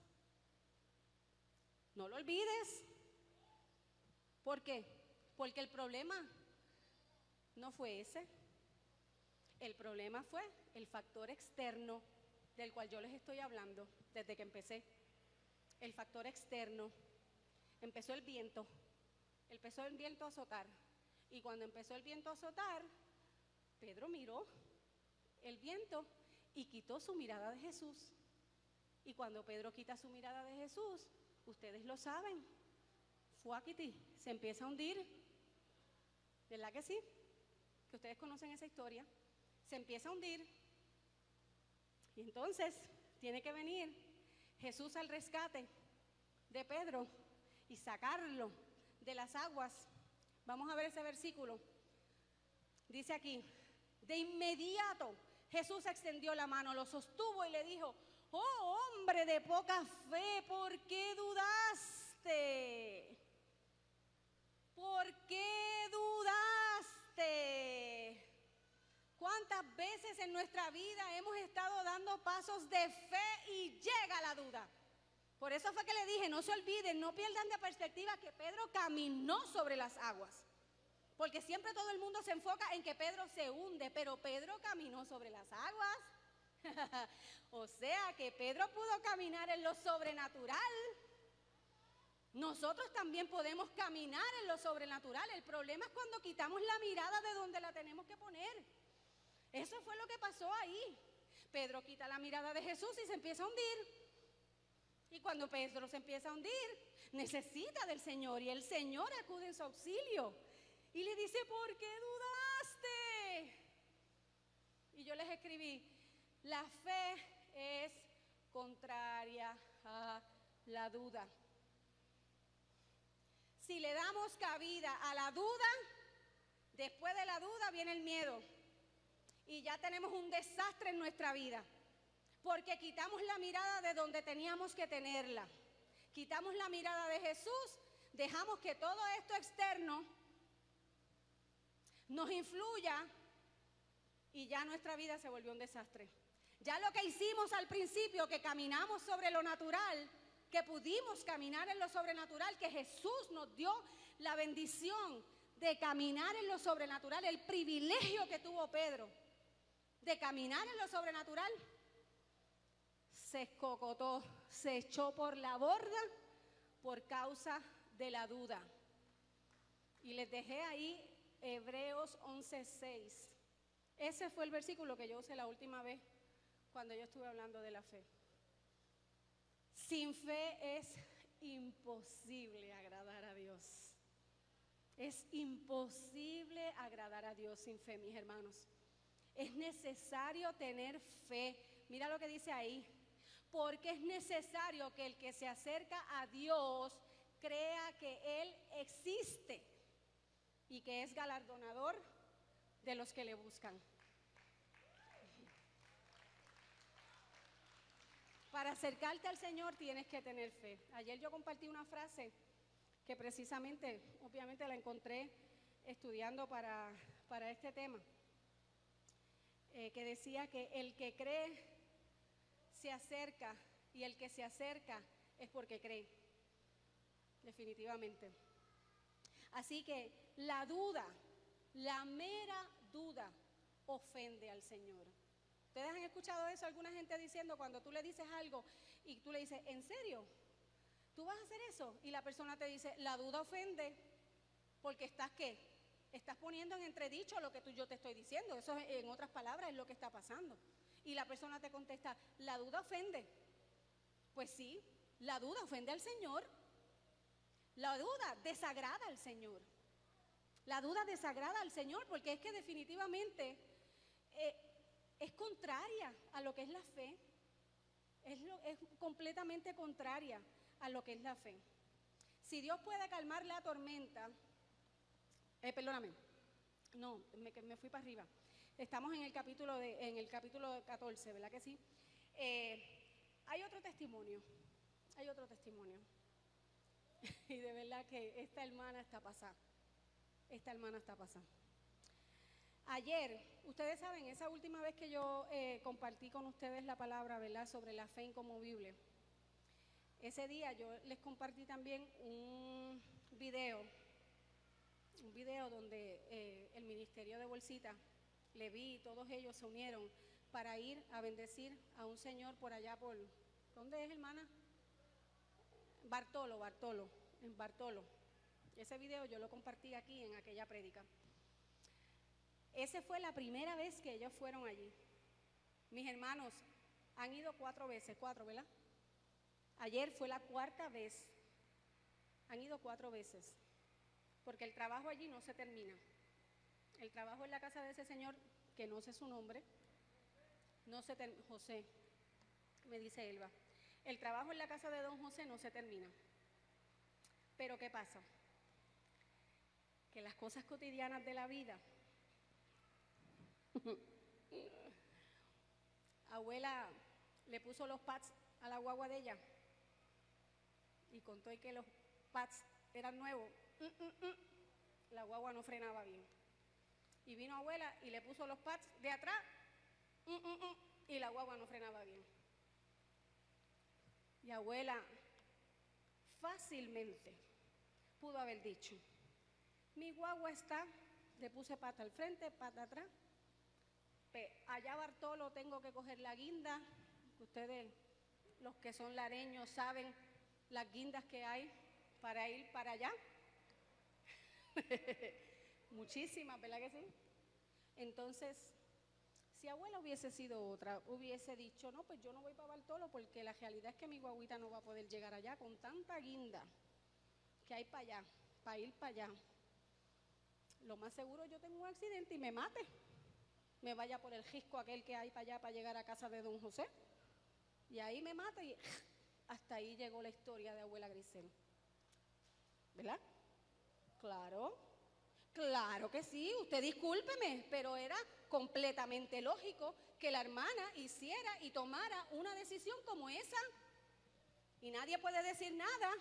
No lo olvides. ¿Por qué? Porque el problema no fue ese. El problema fue el factor externo del cual yo les estoy hablando desde que empecé. El factor externo. Empezó el viento a azotar. Y cuando empezó el viento a azotar, Pedro miró el viento y quitó su mirada de Jesús. Y cuando Pedro quita su mirada de Jesús, ustedes lo saben, fuáquiti, se empieza a hundir. ¿Verdad que sí? Que ustedes conocen esa historia. Se empieza a hundir. Y entonces tiene que venir Jesús al rescate de Pedro y sacarlo de las aguas. Vamos a ver ese versículo. Dice aquí, de inmediato Jesús extendió la mano, lo sostuvo y le dijo, oh hombre de poca fe, ¿por qué dudaste? ¿Por qué dudaste? ¿Cuántas veces en nuestra vida hemos estado dando pasos de fe y llega la duda? Por eso fue que le dije, no se olviden, no pierdan de perspectiva que Pedro caminó sobre las aguas. Porque siempre todo el mundo se enfoca en que Pedro se hunde, pero Pedro caminó sobre las aguas. O sea que Pedro pudo caminar en lo sobrenatural. Nosotros también podemos caminar en lo sobrenatural. El problema es cuando quitamos la mirada de donde la tenemos que poner. Eso fue lo que pasó ahí. Pedro quita la mirada de Jesús y se empieza a hundir. Y cuando Pedro se empieza a hundir, necesita del Señor y el Señor acude en su auxilio. Y le dice, ¿por qué dudaste? Y yo les escribí, la fe es contraria a la duda. Si le damos cabida a la duda, después de la duda viene el miedo. Y ya tenemos un desastre en nuestra vida. Porque quitamos la mirada de donde teníamos que tenerla. Quitamos la mirada de Jesús, dejamos que todo esto externo nos influya y ya nuestra vida se volvió un desastre. Ya lo que hicimos al principio, que caminamos sobre lo natural, que pudimos caminar en lo sobrenatural, que Jesús nos dio la bendición de caminar en lo sobrenatural, el privilegio que tuvo Pedro de caminar en lo sobrenatural, se escocotó, se echó por la borda por causa de la duda. Y les dejé ahí Hebreos 11:6. Ese fue el versículo que yo usé la última vez cuando yo estuve hablando de la fe. Sin fe es imposible agradar a Dios. Es imposible agradar a Dios sin fe, mis hermanos. Es necesario tener fe. Mira lo que dice ahí. Porque es necesario que el que se acerca a Dios crea que Él existe y que es galardonador de los que le buscan. Para acercarte al Señor tienes que tener fe. Ayer yo compartí una frase que precisamente, obviamente la encontré estudiando para este tema, que decía que el que cree se acerca y el que se acerca es porque cree, definitivamente. Así que la duda, la mera duda, ofende al Señor. ¿Ustedes han escuchado eso? Alguna gente diciendo cuando tú le dices algo y tú le dices, ¿en serio? ¿Tú vas a hacer eso? Y la persona te dice, la duda ofende porque estás, ¿qué? Estás poniendo en entredicho lo que yo te estoy diciendo. Eso, en otras palabras, es lo que está pasando. Y la persona te contesta, la duda ofende. Pues sí, la duda ofende al Señor. La duda desagrada al Señor. La duda desagrada al Señor porque es que definitivamente es contraria a lo que es la fe. Es completamente contraria a lo que es la fe. Si Dios puede calmar la tormenta, perdóname, no, me fui para arriba. Estamos en el capítulo 14, ¿verdad que sí? Hay otro testimonio. Y de verdad que esta hermana está pasada. Ayer, ustedes saben, esa última vez que yo compartí con ustedes la palabra, ¿verdad?, sobre la fe inconmovible. Ese día yo les compartí también un video donde el ministerio de Bolsita, Leví y todos ellos se unieron para ir a bendecir a un señor por allá por, ¿dónde es, hermana? En Bartolo. Ese video yo lo compartí aquí en aquella prédica. Esa fue la primera vez que ellos fueron allí. Mis hermanos han ido 4 veces, ¿verdad? Ayer fue la 4ª vez. Han ido 4 veces. Porque el trabajo allí no se termina. El trabajo en la casa de ese señor, que no sé su nombre, José, me dice Elba. El trabajo en la casa de don José no se termina. Pero ¿qué pasa? Que las cosas cotidianas de la vida, abuela le puso los pads a la guagua de ella y contó que los pads eran nuevos. La guagua no frenaba bien. Y vino abuela y le puso los pads de atrás y la guagua no frenaba bien. Y abuela fácilmente pudo haber dicho, mi guagua está, le puse pata al frente, pata atrás, allá Bartolo tengo que coger la guinda. Ustedes, los que son lareños, saben las guindas que hay para ir para allá. Muchísimas, ¿verdad que sí? Entonces, si abuela hubiese sido otra, hubiese dicho, no, pues yo no voy para Bartolo porque la realidad es que mi guaguita no va a poder llegar allá con tanta guinda que hay para allá, para ir para allá. Lo más seguro yo tengo un accidente y me mate. Me vaya por el risco aquel que hay para allá para llegar a casa de don José. Y ahí me mate y hasta ahí llegó la historia de abuela Grisel. ¿Verdad? Claro que sí, usted discúlpeme, pero era completamente lógico que la hermana hiciera y tomara una decisión como esa. Y nadie puede decir nada,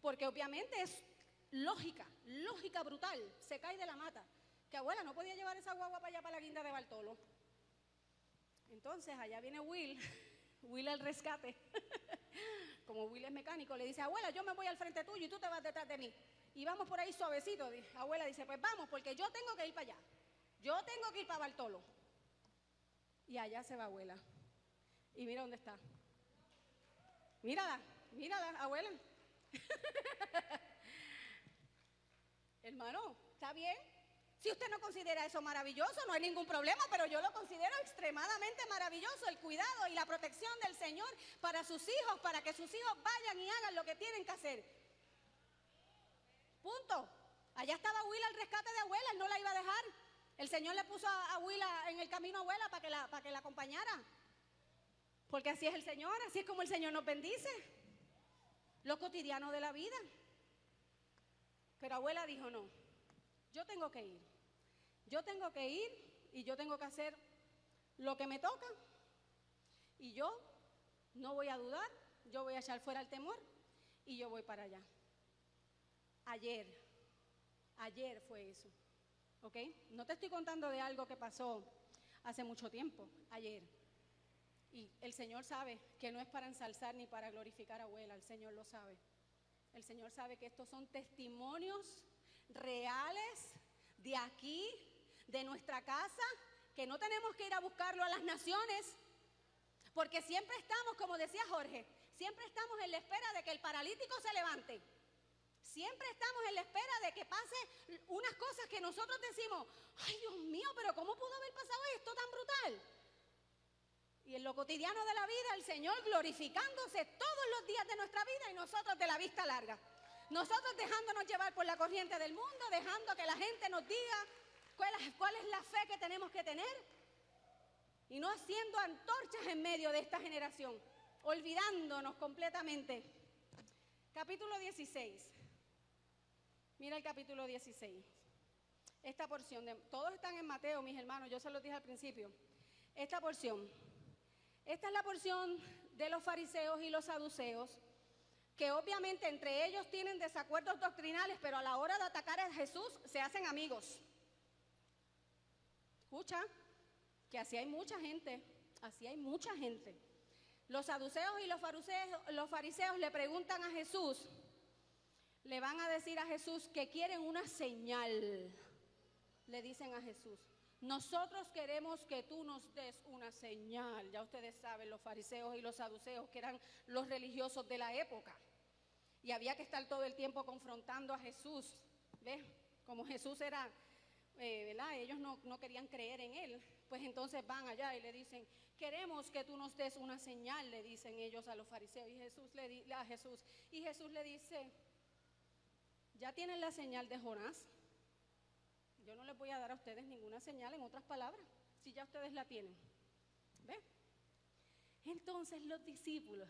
porque obviamente es lógica brutal, se cae de la mata. Que abuela no podía llevar esa guagua para allá, para la guinda de Bartolo. Entonces allá viene Will al rescate. Como Will es mecánico, le dice, abuela, yo me voy al frente tuyo y tú te vas detrás de mí. Y vamos por ahí suavecito. Abuela dice, pues vamos, porque yo tengo que ir para allá. Yo tengo que ir para Bartolo. Y allá se va abuela. Y mira dónde está. Mírala, abuela. Hermano, ¿está bien? Si usted no considera eso maravilloso, no hay ningún problema, pero yo lo considero extremadamente maravilloso, el cuidado y la protección del Señor para sus hijos, para que sus hijos vayan y hagan lo que tienen que hacer. Punto. Allá estaba Willa al rescate de abuela, él no la iba a dejar. El Señor le puso a Willa en el camino a abuela para que la acompañara. Porque así es el Señor, así es como el Señor nos bendice. Lo cotidiano de la vida. Pero abuela dijo, no, yo tengo que ir. Yo tengo que ir y yo tengo que hacer lo que me toca. Y yo no voy a dudar, yo voy a echar fuera el temor y yo voy para allá. Ayer fue eso, ¿ok? No te estoy contando de algo que pasó hace mucho tiempo, ayer. Y el Señor sabe que no es para ensalzar ni para glorificar a abuela, el Señor lo sabe. El Señor sabe que estos son testimonios reales de aquí, de nuestra casa, que no tenemos que ir a buscarlo a las naciones, porque siempre estamos, como decía Jorge, siempre estamos en la espera de que el paralítico se levante. Siempre estamos en la espera de que pase unas cosas que nosotros decimos, ay Dios mío, pero ¿cómo pudo haber pasado esto tan brutal? Y en lo cotidiano de la vida, el Señor glorificándose todos los días de nuestra vida y nosotros de la vista larga. Nosotros dejándonos llevar por la corriente del mundo, dejando que la gente nos diga cuál es la fe que tenemos que tener y no haciendo antorchas en medio de esta generación, olvidándonos completamente. Capítulo 16. Mira el capítulo 16. Esta porción, todos están en Mateo, mis hermanos, yo se los dije al principio. Esta porción, esta es la porción de los fariseos y los saduceos, que obviamente entre ellos tienen desacuerdos doctrinales, pero a la hora de atacar a Jesús se hacen amigos. Escucha, que así hay mucha gente, así hay mucha gente. Los saduceos y los fariseos le preguntan a Jesús, le van a decir a Jesús que quieren una señal. Le dicen a Jesús, nosotros queremos que tú nos des una señal. Ya ustedes saben, los fariseos y los saduceos, que eran los religiosos de la época. Y había que estar todo el tiempo confrontando a Jesús. ¿Ves? Como Jesús era, ¿verdad? Ellos no querían creer en él. Pues entonces van allá y le dicen, queremos que tú nos des una señal, le dicen ellos a los fariseos. Y Jesús le dice, ya tienen la señal de Jonás. Yo no les voy a dar a ustedes ninguna señal, en otras palabras, si ya ustedes la tienen. ¿Ven? Entonces los discípulos,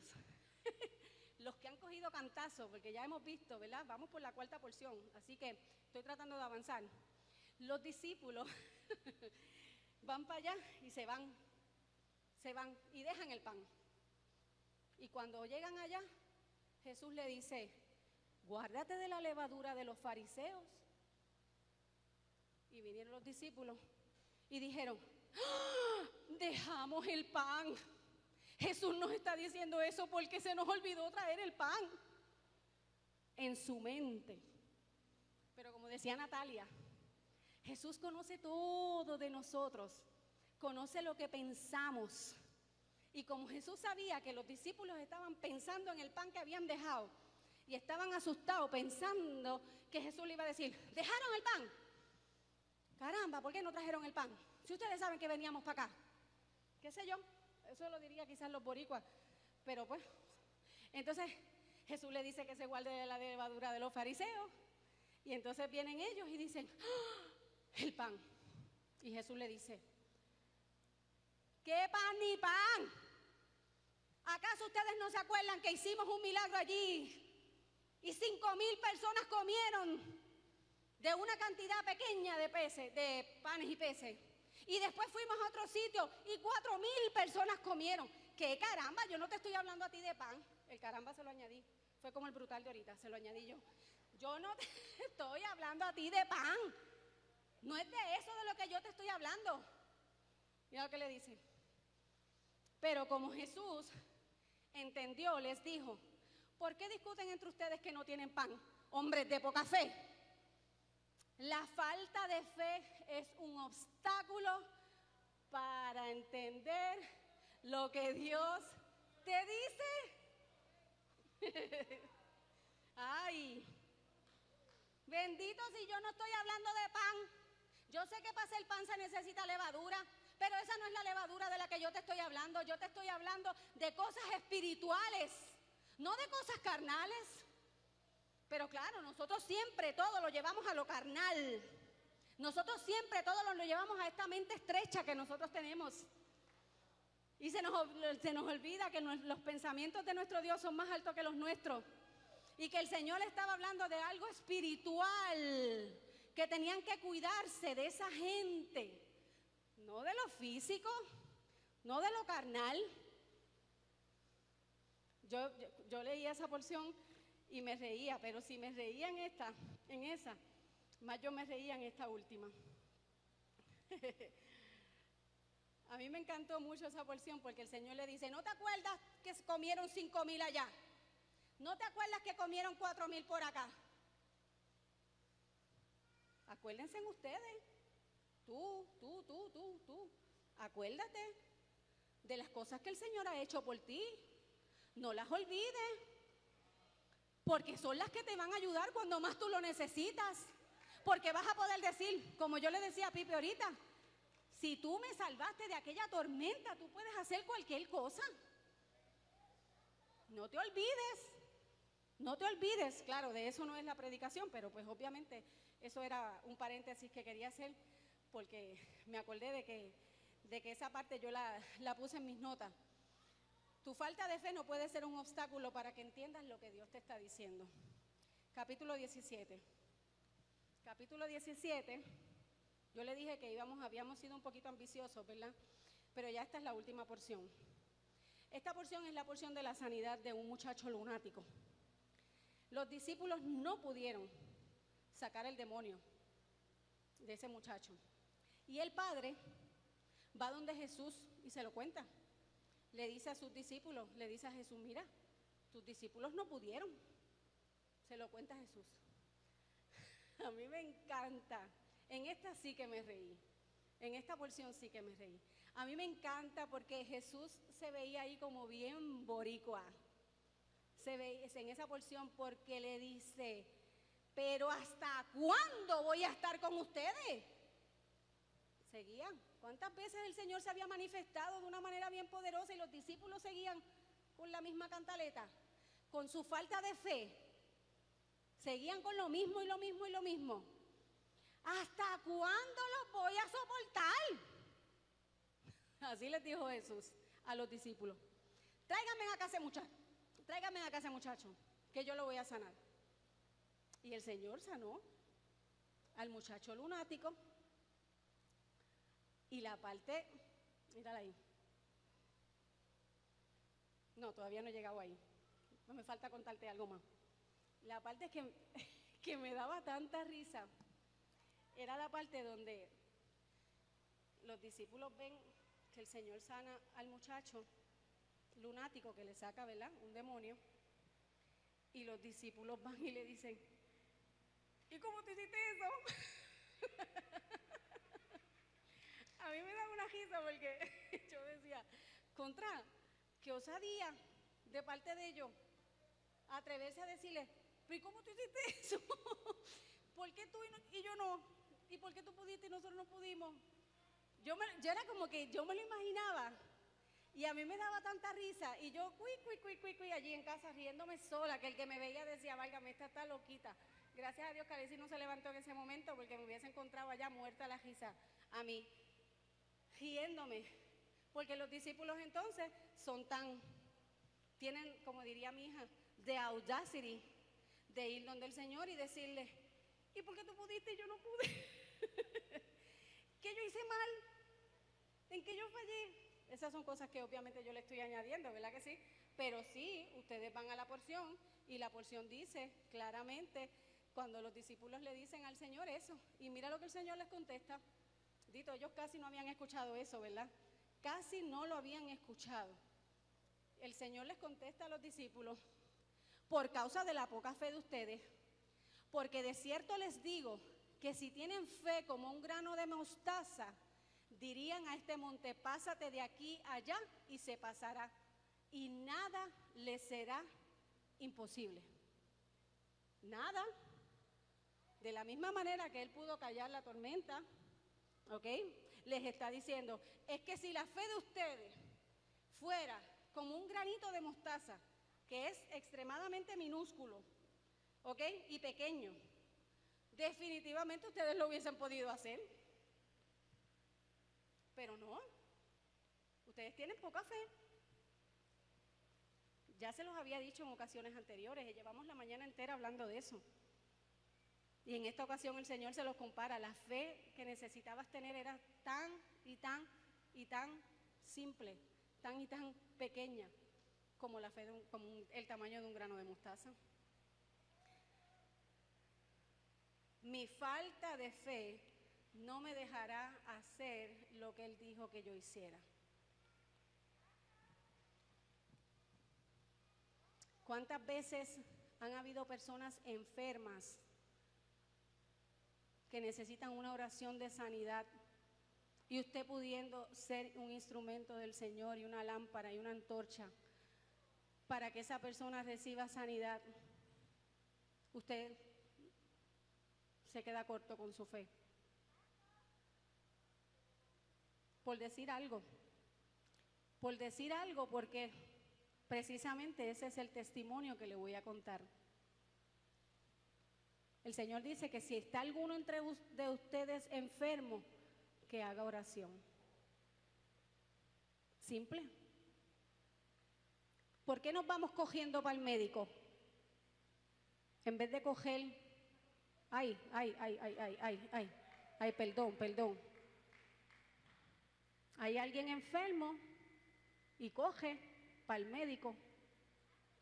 los que han cogido cantazo, porque ya hemos visto, ¿verdad? Vamos por la cuarta porción, así que estoy tratando de avanzar. Los discípulos van para allá y se van y dejan el pan. Y cuando llegan allá, Jesús le dice, guárdate de la levadura de los fariseos. Y vinieron los discípulos y dijeron, ¡ah! Dejamos el pan. Jesús nos está diciendo eso porque se nos olvidó traer el pan. En su mente. Pero como decía Natalia, Jesús conoce todo de nosotros, conoce lo que pensamos. Y como Jesús sabía que los discípulos estaban pensando en el pan que habían dejado y estaban asustados pensando que Jesús le iba a decir, ¿dejaron el pan? Caramba, ¿por qué no trajeron el pan? Si ustedes saben que veníamos para acá. ¿Qué sé yo? Eso lo diría quizás los boricuas. Pero pues, entonces Jesús le dice que se guarde la levadura de los fariseos. Y entonces vienen ellos y dicen, ¡ah! El pan. Y Jesús le dice, ¿qué pan ni pan? ¿Acaso ustedes no se acuerdan que hicimos un milagro allí y 5,000 personas comieron de una cantidad pequeña de panes y peces? Y después fuimos a otro sitio y 4,000 personas comieron. ¿Qué caramba? Yo no te estoy hablando a ti de pan. El caramba se lo añadí. Fue como el brutal de ahorita, se lo añadí yo. Yo no te estoy hablando a ti de pan. No es de eso de lo que yo te estoy hablando. Mira lo que le dice. Pero como Jesús entendió, les dijo, ¿por qué discuten entre ustedes que no tienen pan? Hombres de poca fe. La falta de fe es un obstáculo para entender lo que Dios te dice. Ay, bendito si yo no estoy hablando de pan. Yo sé que para hacer pan se necesita levadura, pero esa no es la levadura de la que yo te estoy hablando. Yo te estoy hablando de cosas espirituales, no de cosas carnales. Pero claro, nosotros siempre todo lo llevamos a lo carnal. Nosotros siempre todo lo llevamos a esta mente estrecha que nosotros tenemos. Y se nos olvida que los pensamientos de nuestro Dios son más altos que los nuestros. Y que el Señor estaba hablando de algo espiritual, que tenían que cuidarse de esa gente. No de lo físico, no de lo carnal. Yo leía esa porción y me reía, pero si me reía en esa, más yo me reía en esta última. A mí me encantó mucho esa porción porque el Señor le dice, ¿no te acuerdas que comieron 5,000 allá? ¿No te acuerdas que comieron 4,000 por acá? Acuérdense ustedes, tú. Acuérdate de las cosas que el Señor ha hecho por ti. No las olvides, porque son las que te van a ayudar cuando más tú lo necesitas. Porque vas a poder decir, como yo le decía a Pipe ahorita, si tú me salvaste de aquella tormenta, tú puedes hacer cualquier cosa. No te olvides, claro, de eso no es la predicación, pero pues obviamente eso era un paréntesis que quería hacer porque me acordé de que esa parte yo la puse en mis notas. Tu falta de fe no puede ser un obstáculo para que entiendas lo que Dios te está diciendo. Capítulo 17. Capítulo 17, yo le dije que habíamos sido un poquito ambiciosos, ¿verdad? Pero ya esta es la última porción. Esta porción es la porción de la sanidad de un muchacho lunático. Los discípulos no pudieron sacar el demonio de ese muchacho. Y el padre va donde Jesús y se lo cuenta. Le dice a sus discípulos, le dice a Jesús, mira, tus discípulos no pudieron. Se lo cuenta Jesús. A mí me encanta. En esta sí que me reí. En esta porción sí que me reí. A mí me encanta porque Jesús se veía ahí como bien boricua. Se ve en esa porción porque le dice, pero ¿hasta cuándo voy a estar con ustedes? Seguían. ¿Cuántas veces el Señor se había manifestado de una manera bien poderosa y los discípulos seguían con la misma cantaleta? Con su falta de fe. Seguían con lo mismo y lo mismo y lo mismo. ¿Hasta cuándo los voy a soportar? Así les dijo Jesús a los discípulos. Tráiganme acá a ese muchacho, que yo lo voy a sanar. Y el Señor sanó al muchacho lunático. Y la parte, mírala ahí. No, todavía no he llegado ahí. No me falta contarte algo más. La parte que me daba tanta risa era la parte donde los discípulos ven que el Señor sana al muchacho lunático que le saca, ¿verdad?, un demonio. Y los discípulos van y le dicen, ¿y cómo te hiciste eso? A mí me da una risa porque yo decía, qué osadía de parte de ellos atreverse a decirle, ¿pero cómo tú hiciste eso? ¿Por qué tú y yo no? ¿Y por qué tú pudiste y nosotros no pudimos? Yo era como que yo me lo imaginaba y a mí me daba tanta risa y yo cuí allí en casa riéndome sola, que el que me veía decía, válgame, esta está loquita. Gracias a Dios que Alexis no se levantó en ese momento porque me hubiese encontrado allá muerta la risa a mí, riéndome, porque los discípulos entonces tienen, como diría mi hija, the audacity de ir donde el Señor y decirle, ¿y por qué tú pudiste y yo no pude? ¿Qué yo hice mal? ¿En qué yo fallé? Esas son cosas que obviamente yo le estoy añadiendo, ¿verdad que sí? Pero sí, ustedes van a la porción y la porción dice claramente cuando los discípulos le dicen al Señor eso. Y mira lo que el Señor les contesta. Dito, ellos casi no habían escuchado eso, ¿verdad? Casi no lo habían escuchado. El Señor les contesta a los discípulos, por causa de la poca fe de ustedes, porque de cierto les digo que si tienen fe como un grano de mostaza, dirían a este monte, pásate de aquí allá y se pasará, y nada les será imposible. Nada. De la misma manera que Él pudo callar la tormenta, ¿ok? Les está diciendo, es que si la fe de ustedes fuera como un granito de mostaza, que es extremadamente minúsculo, ¿ok? Y pequeño. Definitivamente ustedes lo hubiesen podido hacer, pero no. Ustedes tienen poca fe. Ya se los había dicho en ocasiones anteriores, y llevamos la mañana entera hablando de eso. Y en esta ocasión el Señor se los compara. La fe que necesitabas tener era tan y tan y tan simple, tan y tan pequeña como la fe como el tamaño de un grano de mostaza. Mi falta de fe no me dejará hacer lo que Él dijo que yo hiciera. ¿Cuántas veces han habido personas enfermas que necesitan una oración de sanidad y usted pudiendo ser un instrumento del Señor y una lámpara y una antorcha para que esa persona reciba sanidad? Usted se queda corto con su fe. Por decir algo, porque precisamente ese es el testimonio que le voy a contar. El Señor dice que si está alguno de ustedes enfermo, que haga oración. Simple. ¿Por qué nos vamos cogiendo para el médico? En vez de coger, ay, perdón. Hay alguien enfermo y coge para el médico,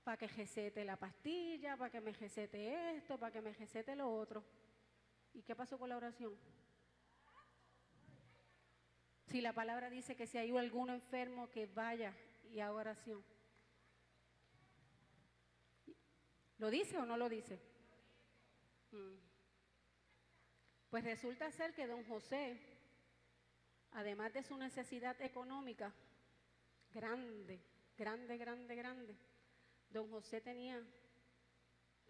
para que recete la pastilla, para que me recete esto, para que me recete lo otro. ¿Y qué pasó con la oración? Si la palabra dice que si hay alguno enfermo, que vaya y haga oración. ¿Lo dice o no lo dice? Pues resulta ser que don José, además de su necesidad económica, grande, don José tenía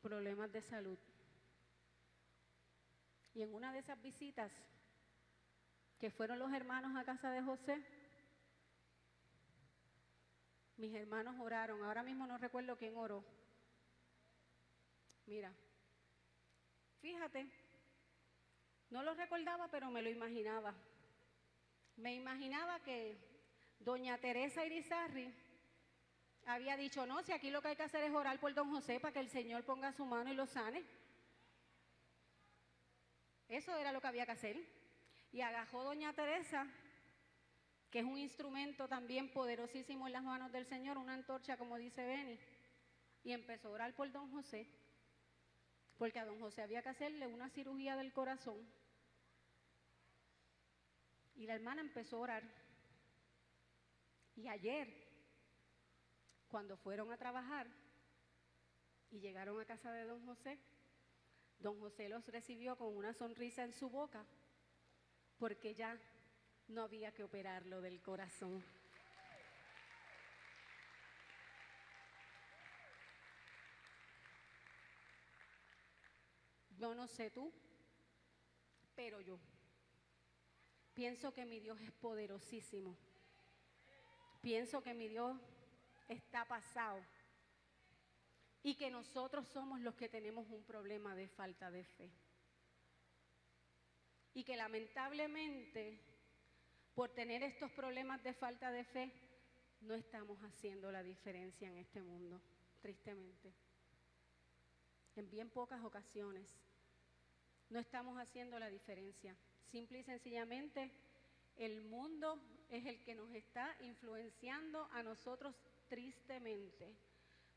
problemas de salud. Y en una de esas visitas, que fueron los hermanos a casa de José, mis hermanos oraron. Ahora mismo no recuerdo quién oró. Mira, fíjate, no lo recordaba, pero me lo imaginaba. Me imaginaba que doña Teresa Irizarry había dicho, no, si aquí lo que hay que hacer es orar por don José para que el Señor ponga su mano y lo sane. Eso era lo que había que hacer. Y agajó doña Teresa, que es un instrumento también poderosísimo en las manos del Señor, una antorcha, como dice Beni, y empezó a orar por don José, porque a don José había que hacerle una cirugía del corazón. Y la hermana empezó a orar. Y ayer, cuando fueron a trabajar y llegaron a casa de don José los recibió con una sonrisa en su boca, porque ya no había que operarlo del corazón. Yo no sé tú, pero yo pienso que mi Dios es poderosísimo. Pienso que mi Dios está pasado y que nosotros somos los que tenemos un problema de falta de fe. Y que lamentablemente, por tener estos problemas de falta de fe, no estamos haciendo la diferencia en este mundo, tristemente. En bien pocas ocasiones no estamos haciendo la diferencia. Simple y sencillamente, el mundo es el que nos está influenciando a nosotros tristemente,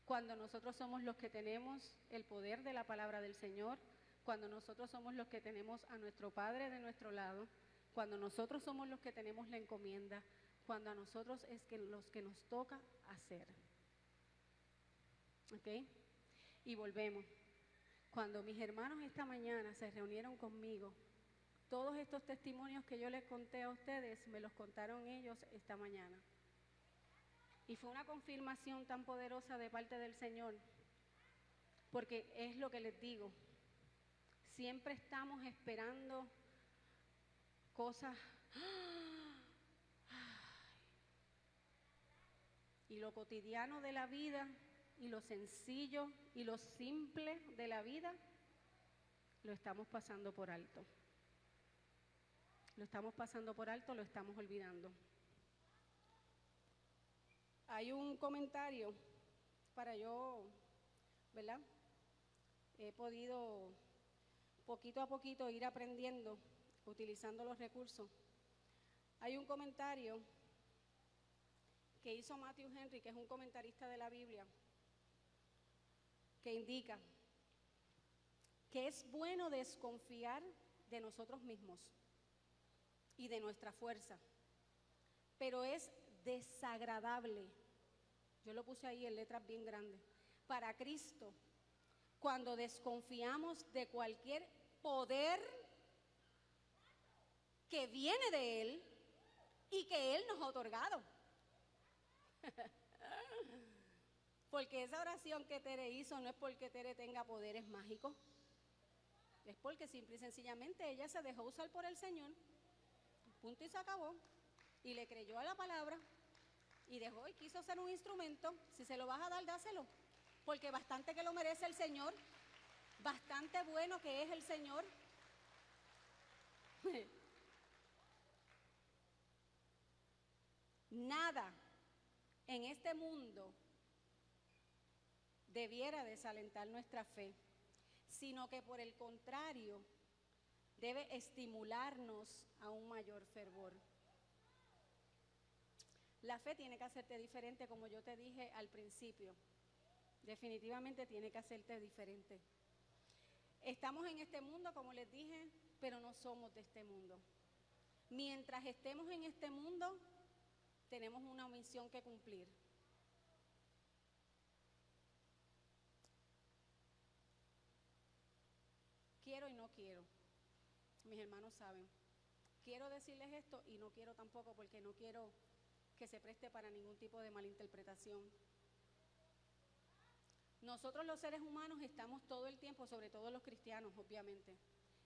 cuando nosotros somos los que tenemos el poder de la palabra del Señor, cuando nosotros somos los que tenemos a nuestro Padre de nuestro lado, cuando nosotros somos los que tenemos la encomienda, cuando a nosotros es los que nos toca hacer. ¿Ok? Y volvemos. Cuando mis hermanos esta mañana se reunieron conmigo, todos estos testimonios que yo les conté a ustedes, me los contaron ellos esta mañana. Y fue una confirmación tan poderosa de parte del Señor, porque es lo que les digo, siempre estamos esperando cosas, y lo cotidiano de la vida y lo sencillo y lo simple de la vida lo estamos pasando por alto. Lo estamos pasando por alto, lo estamos olvidando. Hay un comentario para yo, ¿verdad? He podido poquito a poquito ir aprendiendo, utilizando los recursos. Hay un comentario que hizo Matthew Henry, que es un comentarista de la Biblia, que indica que es bueno desconfiar de nosotros mismos y de nuestra fuerza, pero es desagradable, yo lo puse ahí en letras bien grandes, para Cristo, cuando desconfiamos de cualquier poder que viene de Él y que Él nos ha otorgado. Porque esa oración que Tere hizo no es porque Tere tenga poderes mágicos, es porque simple y sencillamente ella se dejó usar por el Señor, punto y se acabó, y le creyó a la palabra y dejó y quiso ser un instrumento. Si se lo vas a dar, dáselo, porque bastante que lo merece el Señor, bastante bueno que es el Señor. Nada en este mundo debiera desalentar nuestra fe, sino que por el contrario debe estimularnos a un mayor fervor. La fe tiene que hacerte diferente, como yo te dije al principio. Definitivamente tiene que hacerte diferente. Estamos en este mundo, como les dije, pero no somos de este mundo. Mientras estemos en este mundo, tenemos una misión que cumplir. Quiero y no quiero. Mis hermanos saben. Quiero decirles esto y no quiero tampoco, porque no quiero que se preste para ningún tipo de malinterpretación. Nosotros los seres humanos estamos todo el tiempo, sobre todo los cristianos, obviamente,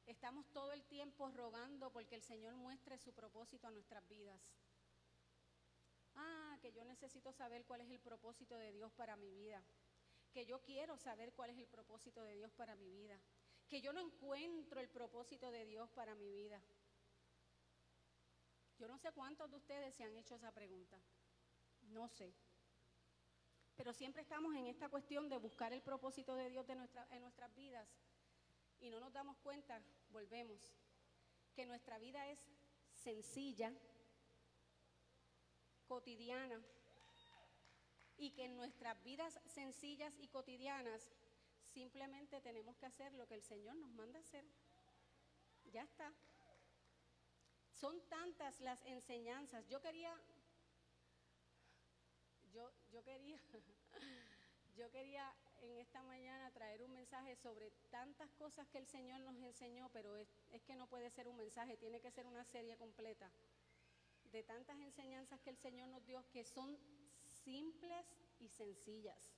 estamos todo el tiempo rogando porque el Señor muestre su propósito a nuestras vidas. Que yo necesito saber cuál es el propósito de Dios para mi vida, que yo quiero saber cuál es el propósito de Dios para mi vida, que yo no encuentro el propósito de Dios para mi vida. Yo no sé cuántos de ustedes se han hecho esa pregunta, no sé. Pero siempre estamos en esta cuestión de buscar el propósito de Dios en nuestras vidas y no nos damos cuenta, volvemos, que nuestra vida es sencilla, cotidiana, y que en nuestras vidas sencillas y cotidianas simplemente tenemos que hacer lo que el Señor nos manda hacer. Ya está. Son tantas las enseñanzas. Yo quería en esta mañana traer un mensaje sobre tantas cosas que el Señor nos enseñó, pero es que no puede ser un mensaje, tiene que ser una serie completa de tantas enseñanzas que el Señor nos dio, que son simples y sencillas.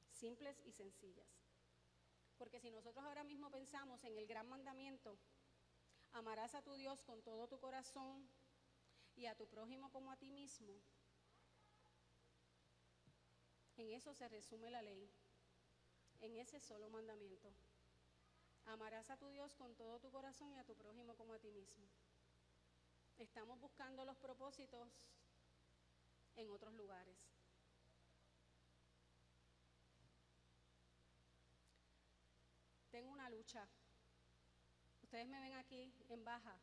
Simples y sencillas. Porque si nosotros ahora mismo pensamos en el gran mandamiento, amarás a tu Dios con todo tu corazón y a tu prójimo como a ti mismo, en eso se resume la ley, en ese solo mandamiento. Amarás a tu Dios con todo tu corazón y a tu prójimo como a ti mismo. Estamos buscando los propósitos en otros lugares. Tengo una lucha. Ustedes me ven aquí en baja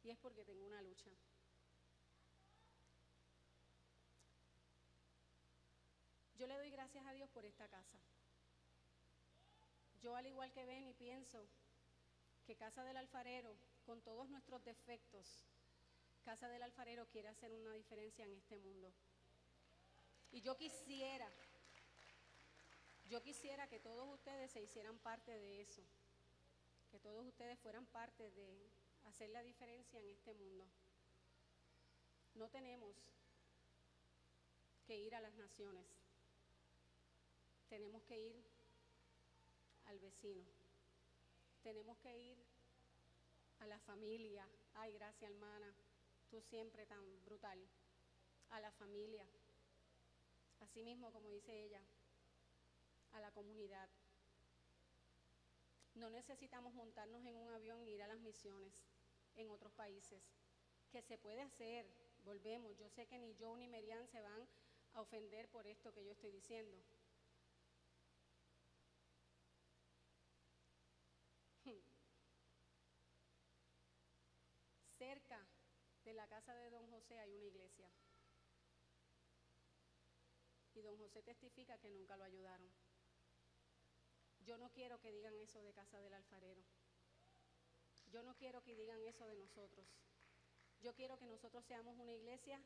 y es porque tengo una lucha. Yo le doy gracias a Dios por esta casa. Yo, al igual que ven y pienso que Casa del Alfarero, con todos nuestros defectos, Casa del Alfarero quiere hacer una diferencia en este mundo. Y yo quisiera que todos ustedes se hicieran parte de eso, que todos ustedes fueran parte de hacer la diferencia en este mundo. No tenemos que ir a las naciones, tenemos que ir al vecino, tenemos que ir a la familia. Ay, gracias, hermana, tú siempre tan brutal. A la familia, Asimismo, como dice ella, a la comunidad. No necesitamos montarnos en un avión e ir a las misiones en otros países, que se puede hacer, volvemos. Yo sé que ni yo ni Merian se van a ofender por esto que yo estoy diciendo. Cerca de la casa de don José hay una iglesia. Y don José testifica que nunca lo ayudaron. Yo no quiero que digan eso de Casa del Alfarero. Yo no quiero que digan eso de nosotros. Yo quiero que nosotros seamos una iglesia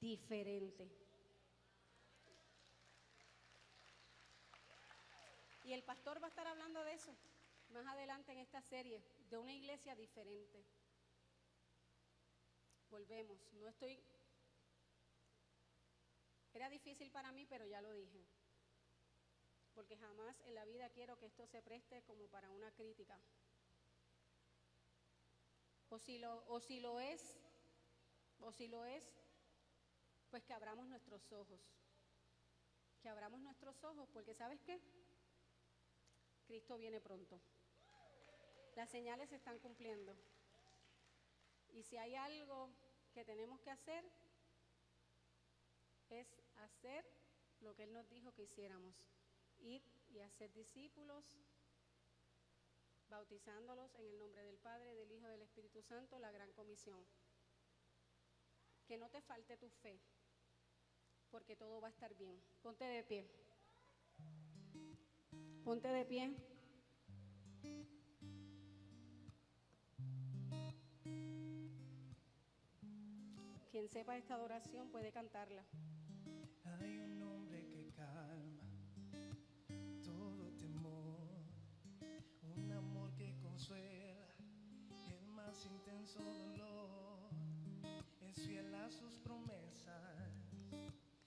diferente. Y el pastor va a estar hablando de eso más adelante en esta serie, de una iglesia diferente. Volvemos, era difícil para mí, pero ya lo dije, porque jamás en la vida quiero que esto se preste como para una crítica. O si lo es, pues que abramos nuestros ojos. Que abramos nuestros ojos, porque ¿sabes qué? Cristo viene pronto. Las señales se están cumpliendo. Y si hay algo que tenemos que hacer, es hacer lo que Él nos dijo que hiciéramos. Ir y hacer discípulos, bautizándolos en el nombre del Padre, del Hijo y del Espíritu Santo, la gran comisión. Que no te falte tu fe, porque todo va a estar bien. Ponte de pie. Ponte de pie. Quien sepa esta adoración puede cantarla. Hay un nombre que calma todo temor, un amor que consuela el más intenso dolor. Es fiel a sus promesas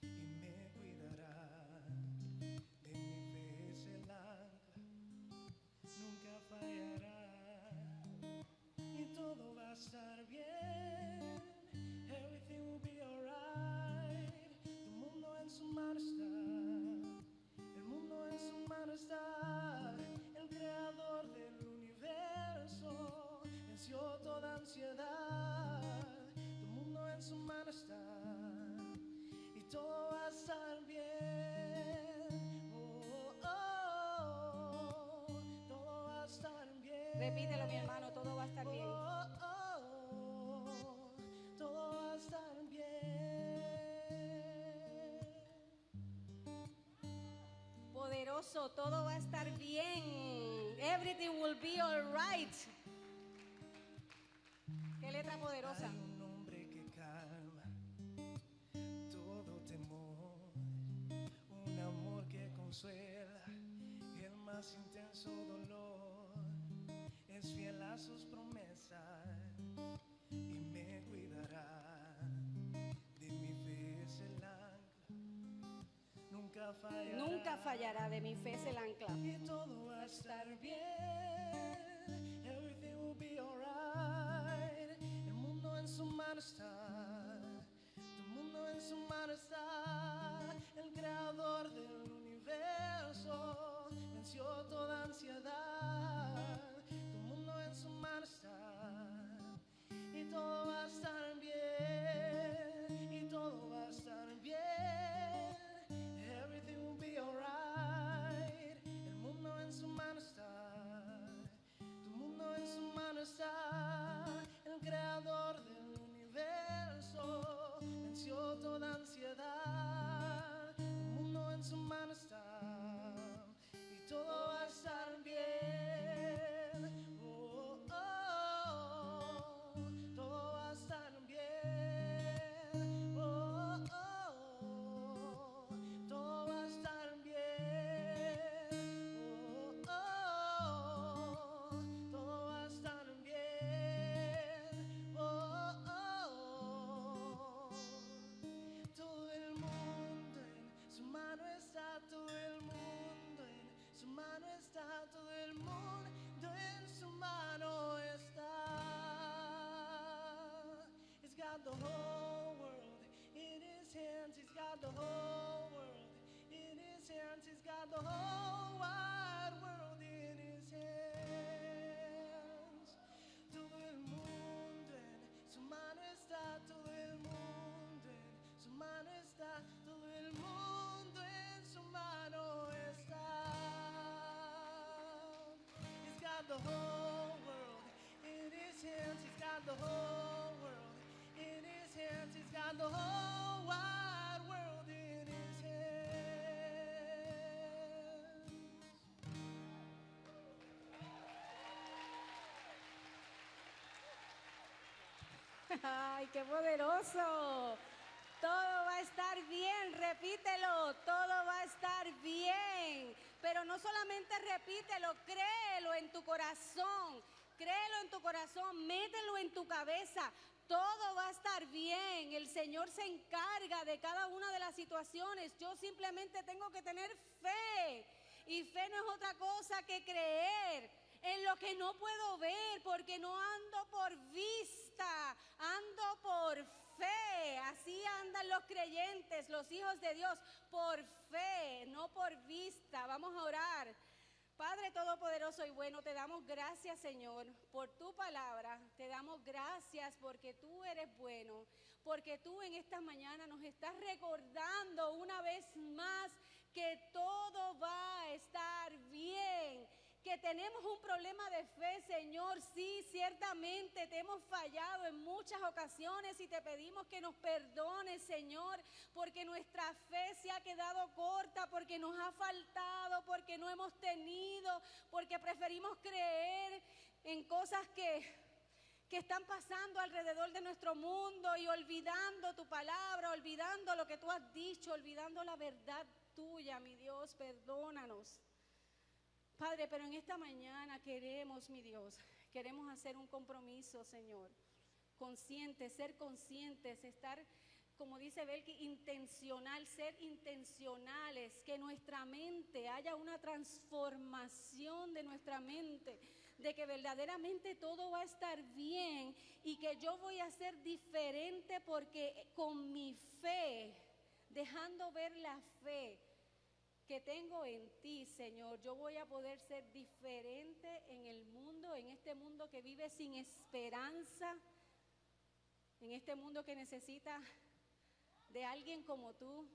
y me cuidará. De mi fe es el ancla, nunca fallará y todo va a estar bien. Everything will be alright. Tu mundo en su mano está, el mundo en su mano está. El creador del universo venció toda ansiedad. Tu mundo en su mano está y todo va a estar bien. Oh, oh, oh, todo va a estar bien. Repítelo, mi hermano, todo va a estar bien. Todo va a estar bien. Poderoso, todo va a estar bien. Everything will be alright. Qué letra poderosa. Hay un nombre que calma todo temor, un amor que consuela el más intenso dolor. Es fiel a sus promesas y me cuidará. De mi fe es el ancla, nunca fallará. Nunca fallará, de mi fe es el ancla. Y todo va a estar bien. Everything will be alright. El mundo en su mano está, tu mundo en su mano está. El creador del universo venció toda ansiedad. Tu mundo en su mano está y todo va a estar bien. Y todo va a estar bien. Everything will be alright. El mundo en su mano está, tu mundo en su mano está. El creador del universo venció toda ansiedad. Tu mundo en su mano está y todo va a estar bien. Oh, oh, oh, todo va a estar bien. Oh, oh, oh, todo va a estar bien. Oh, oh, oh, todo va a estar bien. Oh, oh, oh, todo el mundo en su mano está. got the whole wide world in his hands. ¡Ay, qué poderoso! Todo va a estar bien, repítelo, todo va a estar bien. Pero no solamente repítelo, créelo en tu corazón, mételo en tu cabeza. Todo va a estar bien, el Señor se encarga de cada una de las situaciones. Yo simplemente tengo que tener fe. Y fe no es otra cosa que creer en lo que no puedo ver, porque no ando por vista, ando por fe. Así andan los creyentes, los hijos de Dios, por fe, no por vista. Vamos a orar. Padre Todopoderoso y bueno, te damos gracias, Señor, por tu palabra. Te damos gracias porque tú eres bueno, porque tú en esta mañana nos estás recordando una vez más que todo va a estar bien. Que tenemos un problema de fe, Señor. Sí, ciertamente te hemos fallado en muchas ocasiones y te pedimos que nos perdones, Señor, porque nuestra fe se ha quedado corta, porque nos ha faltado, porque no hemos tenido, porque preferimos creer en cosas que están pasando alrededor de nuestro mundo y olvidando tu palabra, olvidando lo que tú has dicho, olvidando la verdad tuya, mi Dios, perdónanos. Padre, pero en esta mañana queremos, mi Dios, queremos hacer un compromiso, Señor, conscientes, ser conscientes, estar, como dice Belki, intencional, ser intencionales, que nuestra mente, haya una transformación de nuestra mente, de que verdaderamente todo va a estar bien y que yo voy a ser diferente porque con mi fe, dejando ver la fe que tengo en ti, Señor, yo voy a poder ser diferente en el mundo, en este mundo que vive sin esperanza, en este mundo que necesita de alguien como tú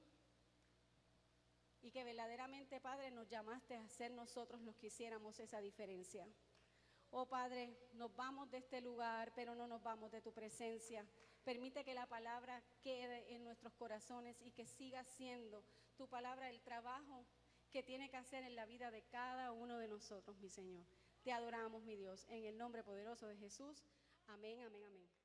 y que verdaderamente, Padre, nos llamaste a ser nosotros los que hiciéramos esa diferencia. Oh Padre, nos vamos de este lugar, pero no nos vamos de tu presencia. Permite que la palabra quede en nuestros corazones y que siga siendo tu palabra el trabajo que tiene que hacer en la vida de cada uno de nosotros, mi Señor. Te adoramos, mi Dios, en el nombre poderoso de Jesús. Amén, amén, amén.